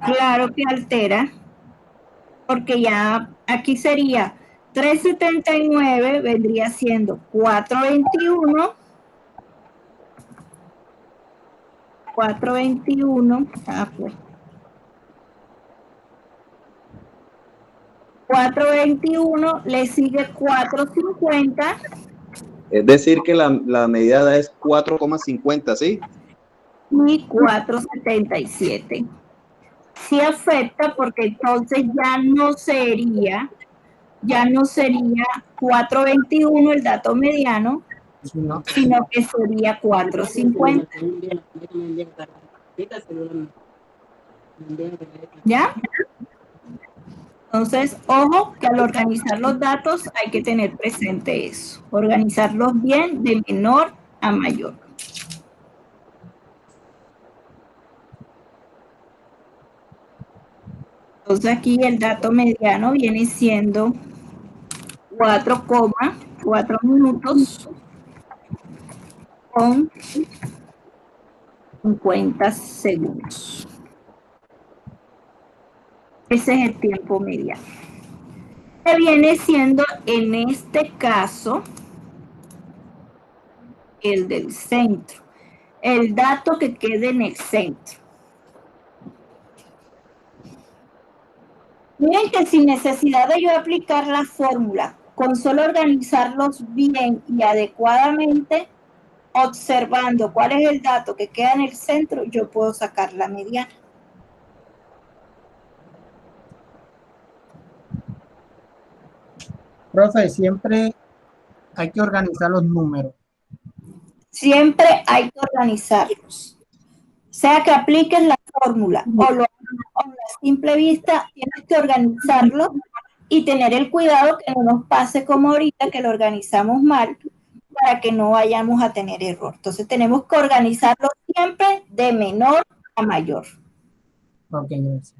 Claro que altera, porque ya aquí sería 379, vendría siendo 421. 421. Pues. 421, le sigue 450. Es decir, que la medida es 4,50, ¿sí? Y 477. Sí afecta porque entonces ya no sería 421 el dato mediano, sino que sería 450. ¿Ya? Entonces, ojo que al organizar los datos hay que tener presente eso. Organizarlos bien de menor a mayor. Entonces aquí el dato mediano viene siendo 4,4 minutos con 50 segundos. Ese es el tiempo mediano. Que viene siendo en este caso el del centro. El dato que quede en el centro. Miren que sin necesidad de yo aplicar la fórmula, con solo organizarlos bien y adecuadamente, observando cuál es el dato que queda en el centro, yo puedo sacar la mediana. Profe, siempre hay que organizar los números. Siempre hay que organizarlos. Sea que apliques la fórmula o a simple vista, tienes que organizarlo y tener el cuidado que no nos pase como ahorita que lo organizamos mal para que no vayamos a tener error. Entonces tenemos que organizarlo siempre de menor a mayor. Ok, gracias.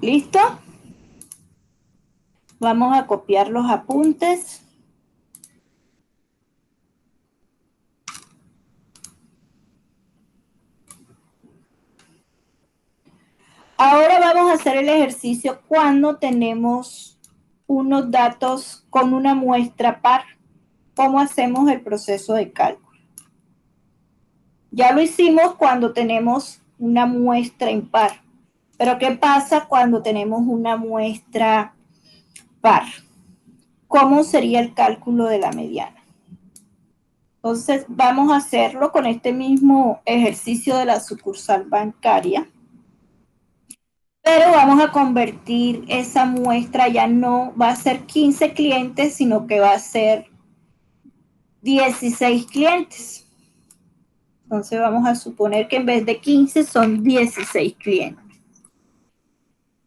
¿Listo? Vamos a copiar los apuntes. Ahora vamos a hacer el ejercicio cuando tenemos unos datos con una muestra par. ¿Cómo hacemos el proceso de cálculo? Ya lo hicimos cuando tenemos una muestra impar. Pero ¿qué pasa cuando tenemos una muestra par? ¿Cómo sería el cálculo de la mediana? Entonces vamos a hacerlo con este mismo ejercicio de la sucursal bancaria. Pero vamos a convertir esa muestra, ya no va a ser 15 clientes, sino que va a ser 16 clientes. Entonces vamos a suponer que en vez de 15 son 16 clientes.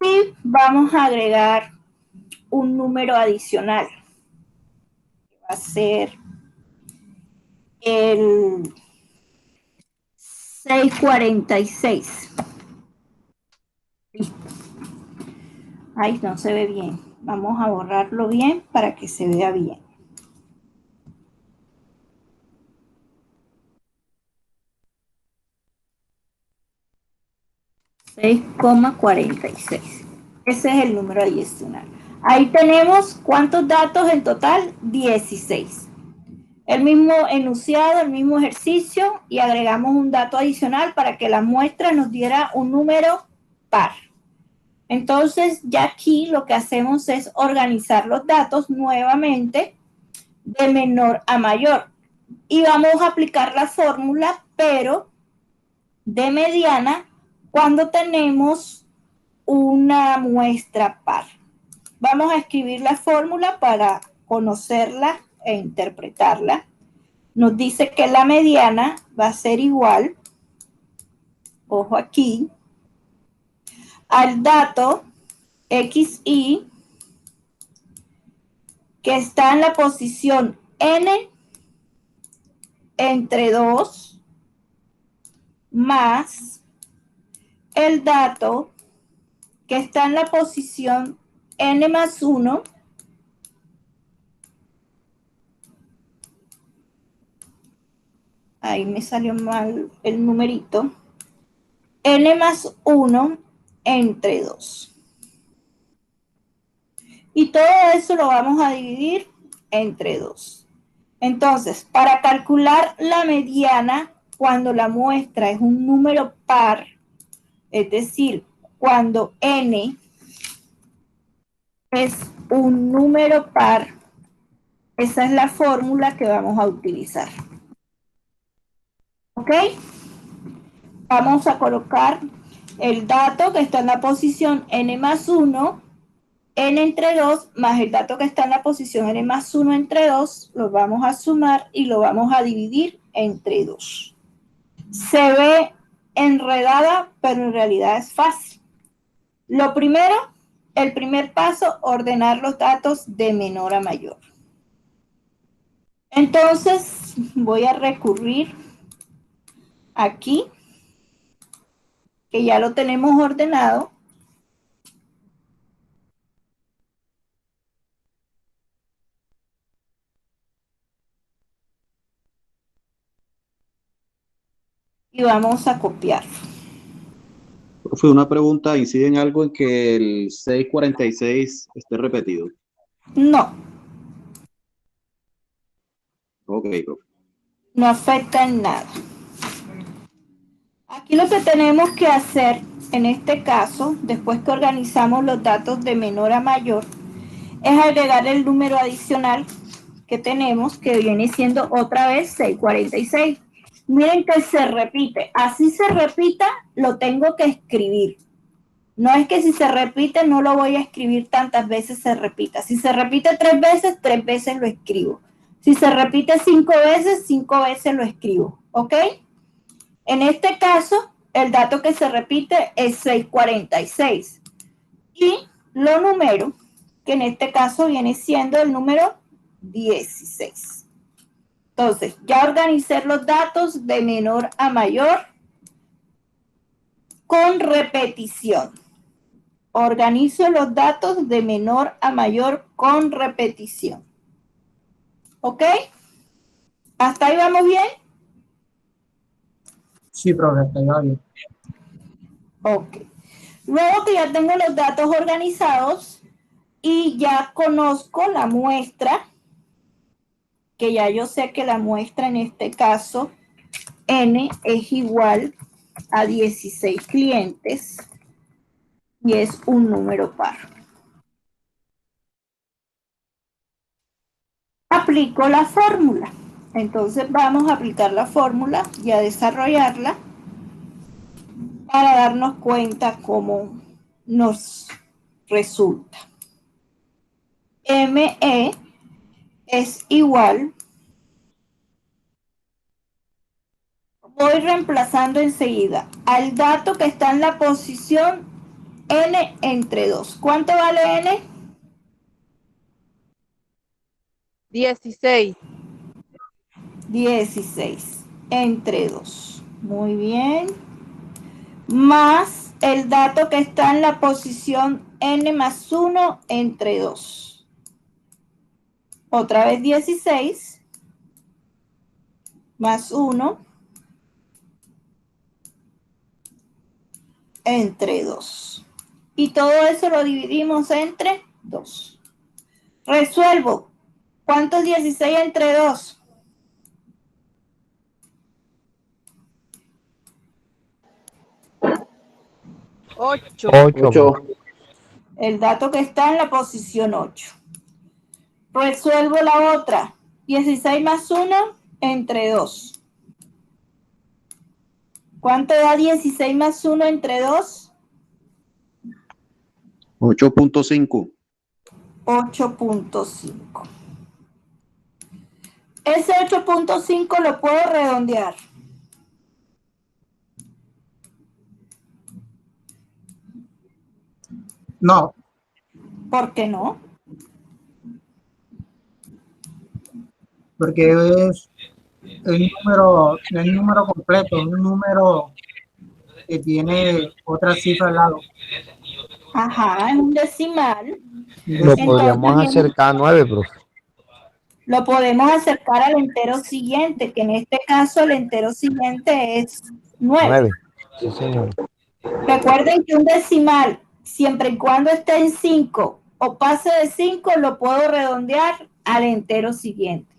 Y vamos a agregar un número adicional. Va a ser el 646. Listo. Ay, no se ve bien. Vamos a borrarlo bien para que se vea bien. $6,46. Ese es el número adicional. Ahí tenemos ¿cuántos datos en total? 16. El mismo enunciado, el mismo ejercicio y agregamos un dato adicional para que la muestra nos diera un número par. Entonces ya aquí lo que hacemos es organizar los datos nuevamente de menor a mayor. Y vamos a aplicar la fórmula, pero de mediana cuando tenemos una muestra par. Vamos a escribir la fórmula para conocerla e interpretarla. Nos dice que la mediana va a ser igual, ojo aquí, al dato XY que está en la posición N entre 2 más el dato que está en la posición N más 1 ahí me salió mal el numerito, N más 1 entre 2. Y todo eso lo vamos a dividir entre 2. Entonces, para calcular la mediana, cuando la muestra es un número par, es decir, cuando n es un número par, esa es la fórmula que vamos a utilizar. ¿Ok? Vamos a colocar el dato que está en la posición n más 1, n entre 2, más el dato que está en la posición n más 1 entre 2, lo vamos a sumar y lo vamos a dividir entre 2. Se ve enredada, pero en realidad es fácil. Lo primero, el primer paso, ordenar los datos de menor a mayor. Entonces, voy a recurrir aquí, que ya lo tenemos ordenado. Y vamos a copiar. Profe, una pregunta, ¿incide en algo en que el 646 esté repetido? No. Ok, profe. No afecta en nada. Aquí lo que tenemos que hacer en este caso, después que organizamos los datos de menor a mayor, es agregar el número adicional que tenemos, que viene siendo otra vez 646. Miren que se repite. Así se repita, lo tengo que escribir. No es que si se repite, no lo voy a escribir tantas veces se repita. Si se repite 3 veces lo escribo. Si se repite 5 veces lo escribo. ¿Ok? En este caso, el dato que se repite es 646. Y lo numero, que en este caso viene siendo el número 16. Entonces, ya organicé los datos de menor a mayor con repetición. Organizo los datos de menor a mayor con repetición. ¿Ok? ¿Hasta ahí vamos bien? Sí, profe, hasta ahí va bien. Ok. Luego que ya tengo los datos organizados y ya conozco la muestra, que ya yo sé que la muestra en este caso, N es igual a 16 clientes y es un número par. Aplico la fórmula. Entonces vamos a aplicar la fórmula y a desarrollarla para darnos cuenta cómo nos resulta. ME es igual voy reemplazando enseguida al dato que está en la posición n entre 2. ¿Cuánto vale n? 16. 16 entre 2. Muy bien. Más el dato que está en la posición n más 1 entre 2. Otra vez 16 más 1 entre 2. Y todo eso lo dividimos entre 2. Resuelvo. ¿Cuánto es 16 entre 2? 8. 8. El dato que está en la posición 8. Resuelvo la otra. 16 más 1 entre 2. ¿Cuánto da 16 más 1 entre 2? 8.5. 8.5. Ese 8.5 lo puedo redondear. No, ¿Por qué no? porque es el número completo, un número que tiene otra cifra al lado. Ajá, es un decimal. Lo Entonces, podríamos acercar a 9, profe. Lo podemos acercar al entero siguiente, que en este caso el entero siguiente es 9. 9. Sí, señor. Recuerden que un decimal, siempre y cuando esté en 5 o pase de 5, lo puedo redondear al entero siguiente.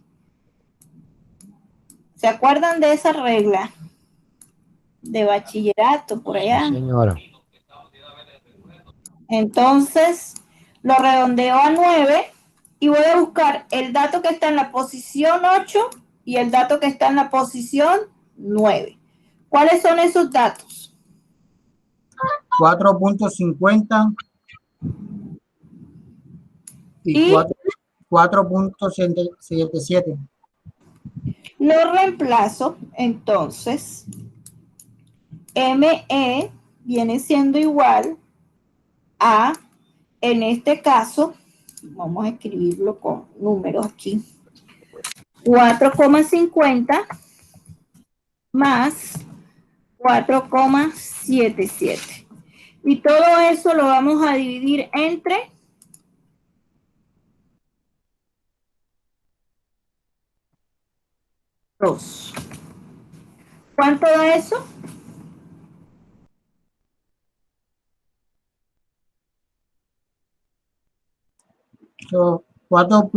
¿Se acuerdan de esa regla de bachillerato por allá? Sí, señora. Entonces, lo redondeo a 9 y voy a buscar el dato que está en la posición 8 y el dato que está en la posición 9. ¿Cuáles son esos datos? 4.50 y 4.77. Lo reemplazo, entonces, ME viene siendo igual a, en este caso, vamos a escribirlo con números aquí, 4,50 más 4,77. Y todo eso lo vamos a dividir entre 2. ¿Cuánto da eso? So, 4.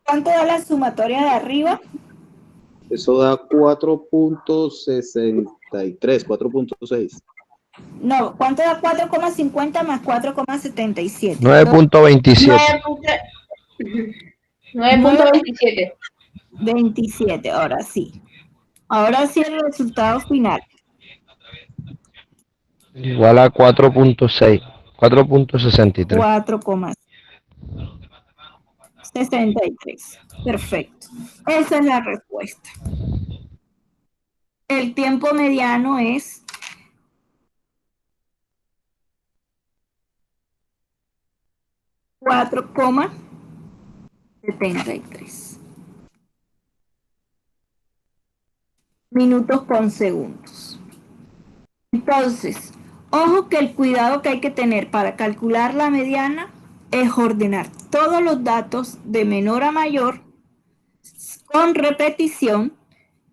¿Cuánto da la sumatoria de arriba? Eso da 4.63, 4.6. No, ¿cuánto da 4,50 más 4,77? 9.27. 9.27. 27, ahora sí. Ahora sí el resultado final. Igual a 4.6. 4.63. 4,63. Perfecto. Esa es la respuesta. El tiempo mediano es 4,73 minutos con segundos. Entonces, ojo que el cuidado que hay que tener para calcular la mediana es ordenar todos los datos de menor a mayor con repetición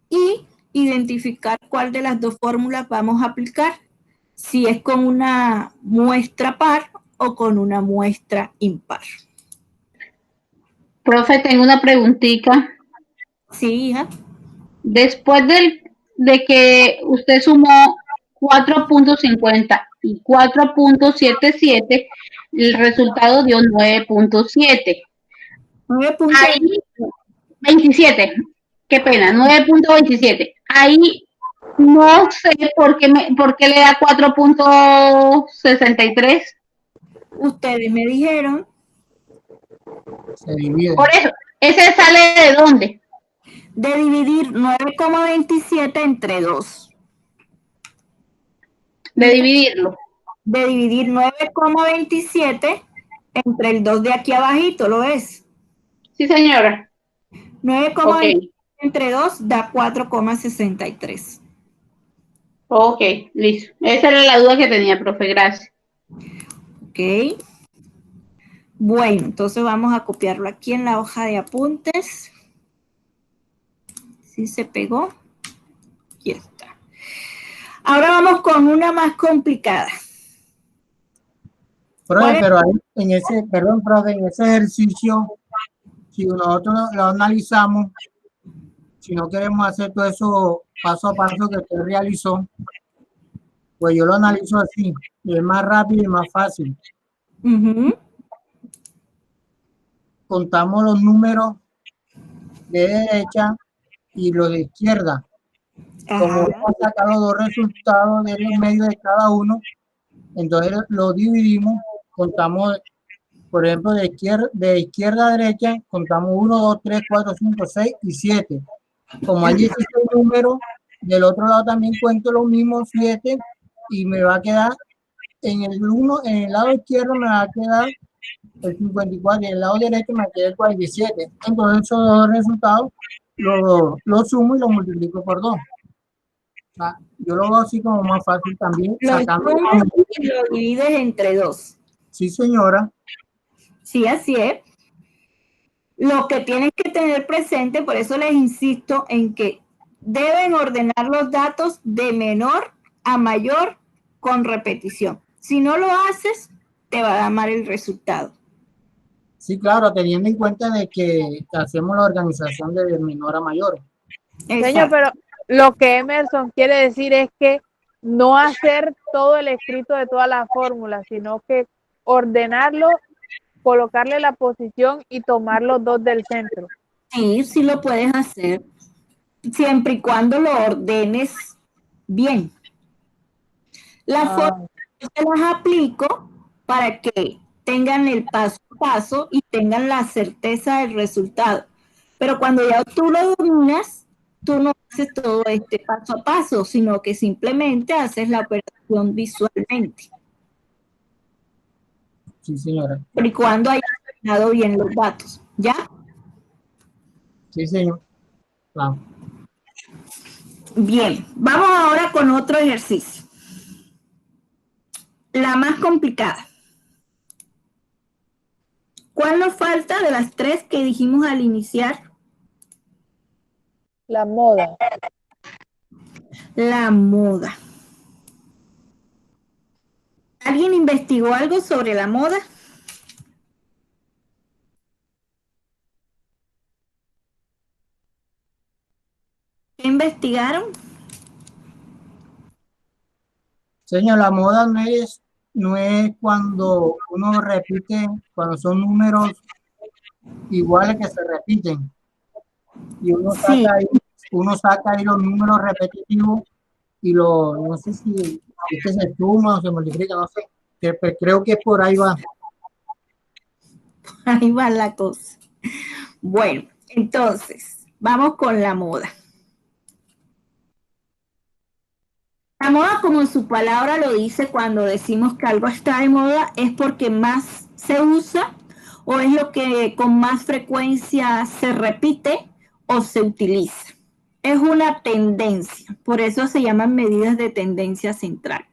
y identificar cuál de las dos fórmulas vamos a aplicar, si es con una muestra par o con una muestra impar. Profe, tengo una preguntita. Sí, hija. Después de que usted sumó 4.50 y 4.77, el resultado dio 9.7. 27. Qué pena, 9.27. Ahí no sé por qué le da 4.63. Ustedes me dijeron. Se divide. Por eso, ¿ese sale de dónde? De dividir 9,27 entre 2. De dividirlo. De dividir 9,27 entre el 2 de aquí abajito, ¿lo ves? Sí, señora. 9,27 entre 2 da 4,63. Ok, listo. Esa era la duda que tenía, profe. Gracias. Ok. Bueno, entonces vamos a copiarlo aquí en la hoja de apuntes. ¿Sí se pegó? Aquí está. Ahora vamos con una más complicada. Profe, pero ahí, en ese, perdón, profe, en ese ejercicio, si nosotros lo analizamos, si no queremos hacer todo eso paso a paso que usted realizó, pues yo lo analizo así, y es más rápido y más fácil. Contamos los números de derecha y los de izquierda. Como vamos a sacar los dos resultados del medio de cada uno, entonces lo dividimos, contamos, por ejemplo, de izquierda a derecha, contamos 1, 2, 3, 4, 5, 6 y 7. Como hay 16 números, del otro lado también cuento los mismos 7 y me va a quedar en el lado izquierdo me va a quedar el 54 y en el lado derecho me queda el 47. Entonces esos dos resultados los sumo y los multiplico por 2. Yo lo hago así como más fácil también. Lo sumas y lo divides entre 2. Sí, señora. Sí, así es. Lo que tienes que tener presente, por eso les insisto en que deben ordenar los datos de menor a mayor con repetición. Si no lo haces, te va a dar mal el resultado. Sí, claro, teniendo en cuenta de que hacemos la organización de menor a mayor. Señor, pero lo que Emerson quiere decir es que no hacer todo el escrito de todas las fórmulas, sino que ordenarlo, colocarle la posición y tomar los dos del centro. Sí, sí lo puedes hacer, siempre y cuando lo ordenes bien. Las fórmulas yo te las aplico para que tengan el paso a paso y tengan la certeza del resultado. Pero cuando ya tú lo dominas, tú no haces todo este paso a paso, sino que simplemente haces la operación visualmente. Sí, señora. Pero y cuando hayas dominado bien los datos, ¿ya? Sí, señor. Claro. Bien, vamos ahora con otro ejercicio. La más complicada. ¿Cuál nos falta de las 3 que dijimos al iniciar? La moda. La moda. ¿Alguien investigó algo sobre la moda? ¿Qué investigaron? Señor, la moda no es cuando uno repite, cuando son números iguales que se repiten. Y uno saca ahí los números repetitivos y no sé si se suma o se multiplica, no sé. Creo que por ahí va. Ahí va la cosa. Bueno, entonces, vamos con la moda. La moda, como su palabra lo dice, cuando decimos que algo está de moda, es porque más se usa o es lo que con más frecuencia se repite o se utiliza. Es una tendencia, por eso se llaman medidas de tendencia central.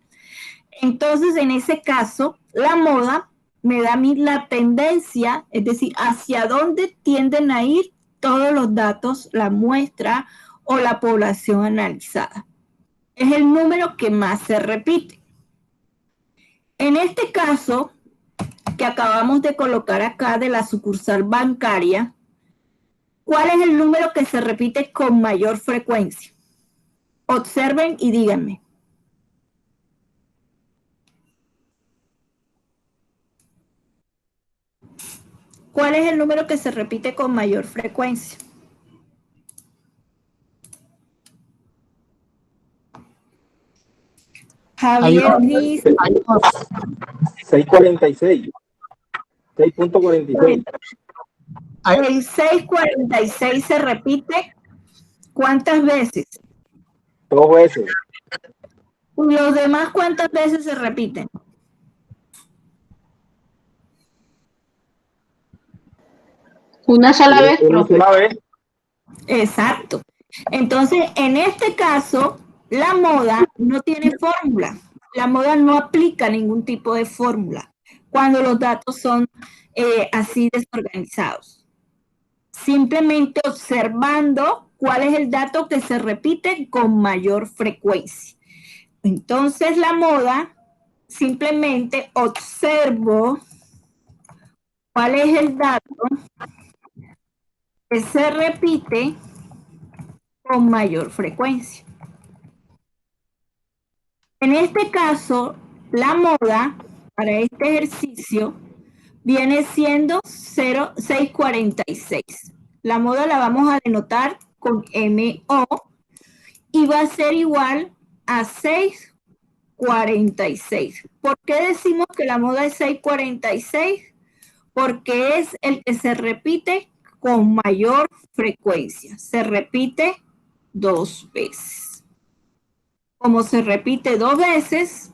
Entonces, en ese caso, la moda me da a mí la tendencia, es decir, hacia dónde tienden a ir todos los datos, la muestra o la población analizada. Es el número que más se repite. En este caso, que acabamos de colocar acá de la sucursal bancaria, ¿cuál es el número que se repite con mayor frecuencia? Observen y díganme. ¿Cuál es el número que se repite con mayor frecuencia? Javier dice 646. 6.46. el 646 se repite ¿cuántas veces? 2 veces. ¿Y los demás cuántas veces se repiten? Una sola vez, Una profe. sola vez. Exacto. Entonces, en este caso, la moda no tiene fórmula. La moda no aplica ningún tipo de fórmula cuando los datos son así desorganizados. Simplemente observando cuál es el dato que se repite con mayor frecuencia. Entonces, la moda, simplemente observo cuál es el dato que se repite con mayor frecuencia. En este caso, la moda para este ejercicio viene siendo 646. La moda la vamos a denotar con MO y va a ser igual a 646. ¿Por qué decimos que la moda es 646? Porque es el que se repite con mayor frecuencia. Se repite 2 veces. Como se repite 2 veces,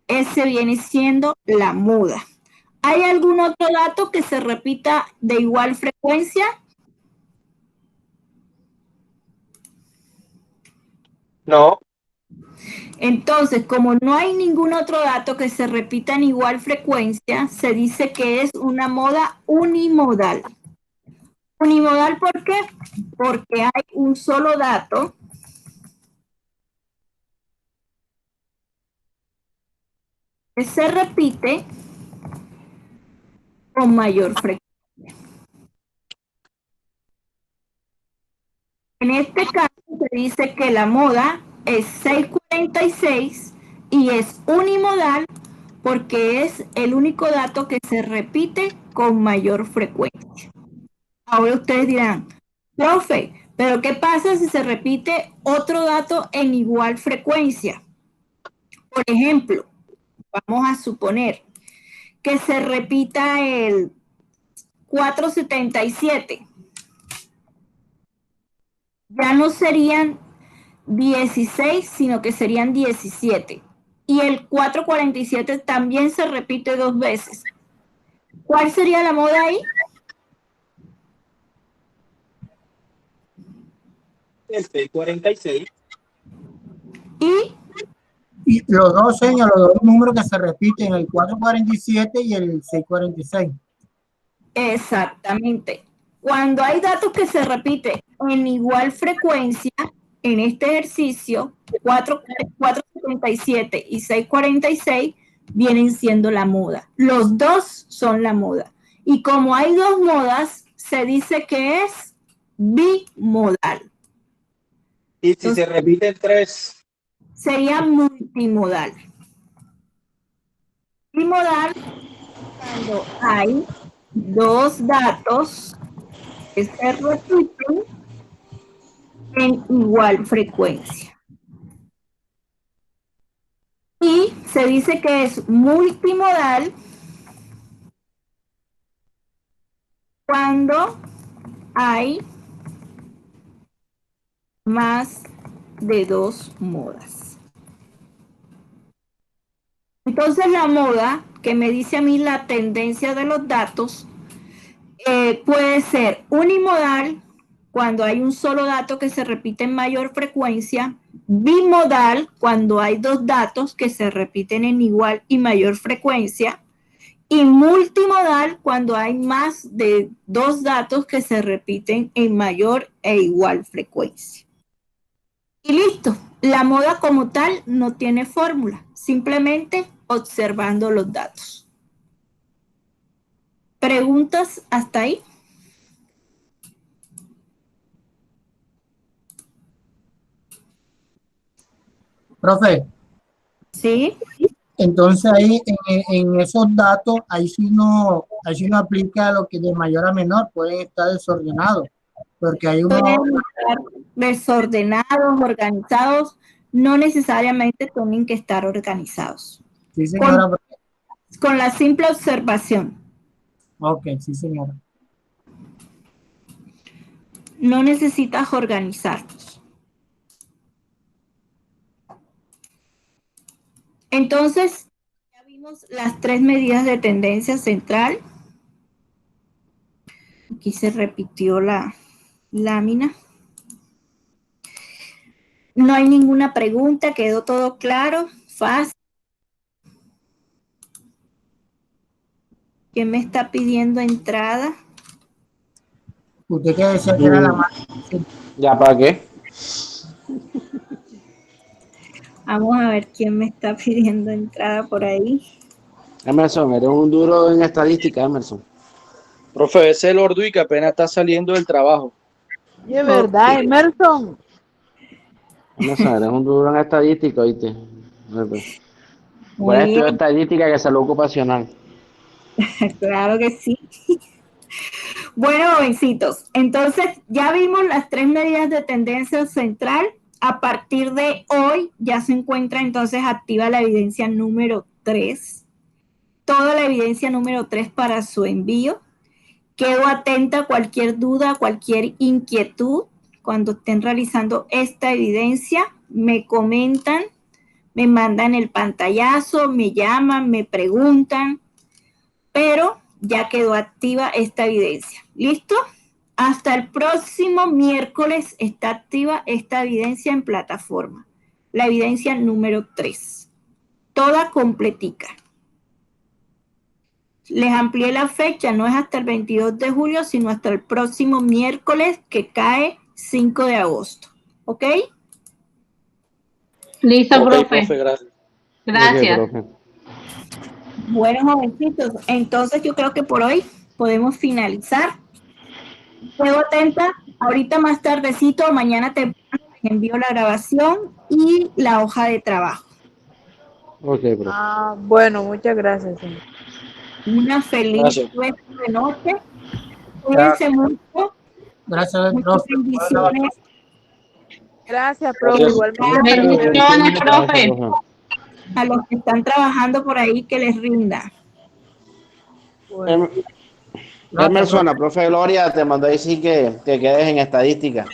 ese viene siendo la moda. ¿Hay algún otro dato que se repita de igual frecuencia? No. Entonces, como no hay ningún otro dato que se repita en igual frecuencia, se dice que es una moda unimodal. ¿Unimodal por qué? Porque hay un solo dato que se repite con mayor frecuencia. En este caso se dice que la moda es 646 y es unimodal porque es el único dato que se repite con mayor frecuencia. Ahora ustedes dirán, profe, ¿pero qué pasa si se repite otro dato en igual frecuencia? Por ejemplo, vamos a suponer que se repita el 477. Ya no serían 16, sino que serían 17. Y el 447 también se repite 2 veces. ¿Cuál sería la moda ahí? El 646. Y los dos señores, los dos números que se repiten, el 447 y el 646. Exactamente. Cuando hay datos que se repiten en igual frecuencia, en este ejercicio, 477 y 646 vienen siendo la moda. Los dos son la moda. Y como hay dos modas, se dice que es bimodal. Y si se repiten 3. Sería multimodal. Bimodal cuando hay dos datos que se repiten en igual frecuencia. Y se dice que es multimodal cuando hay más de 2 modas. Entonces la moda, que me dice a mí la tendencia de los datos, puede ser unimodal cuando hay un solo dato que se repite en mayor frecuencia, bimodal cuando hay dos datos que se repiten en igual y mayor frecuencia, y multimodal cuando hay más de 2 datos que se repiten en mayor e igual frecuencia. Y listo, la moda como tal no tiene fórmula, simplemente observando los datos. ¿Preguntas hasta ahí? Profe. Sí. Entonces ahí en esos datos, ahí sí no aplica lo que de mayor a menor, pueden estar desordenados, porque hay uno... Pueden estar desordenados, organizados, no necesariamente tienen que estar organizados. Sí, señora. Con la simple observación. Ok, sí, señora. No necesitas organizarlos. Entonces, ya vimos las 3 medidas de tendencia central. Aquí se repitió la lámina. No hay ninguna pregunta, quedó todo claro, fácil. ¿Quién me está pidiendo entrada? Usted que decía que era la más. ¿Ya para qué? Vamos a ver quién me está pidiendo entrada por ahí. Emerson, eres un duro en estadística, Emerson. Profe, ese es el Orduy que apenas está saliendo del trabajo. Y es verdad, Emerson. Emerson, eres un duro en estadística, ¿oíste? Voy a estudiar estadística que es salud ocupacional. Claro que sí. Bueno, jovencitos, entonces ya vimos las 3 medidas de tendencia central. A partir de hoy ya se encuentra entonces activa la evidencia número 3. Toda la evidencia número 3 para su envío. Quedo atenta a cualquier duda, cualquier inquietud. Cuando estén realizando esta evidencia, me comentan, me mandan el pantallazo, me llaman, me preguntan, pero ya quedó activa esta evidencia. ¿Listo? Hasta el próximo miércoles está activa esta evidencia en plataforma. La evidencia número 3. Toda completica. Les amplié la fecha, no es hasta el 22 de julio, sino hasta el próximo miércoles que cae 5 de agosto. ¿Ok? Listo, Ok, profe. gracias. Gracias. Ok, profe. Bueno, jovencitos, entonces yo creo que por hoy podemos finalizar. Quedo atenta, ahorita más tardecito, mañana te envío la grabación y la hoja de trabajo. Ok, profe. Bueno, muchas gracias, señor. Una feliz resto de noche. Cuídense mucho. Gracias, Muchas profe. bendiciones. Gracias, profe. Igualmente. Bendiciones, profe. A los que están trabajando por ahí, que les rinda. Emerson, la profe Gloria te mandó a decir que quedes en estadística.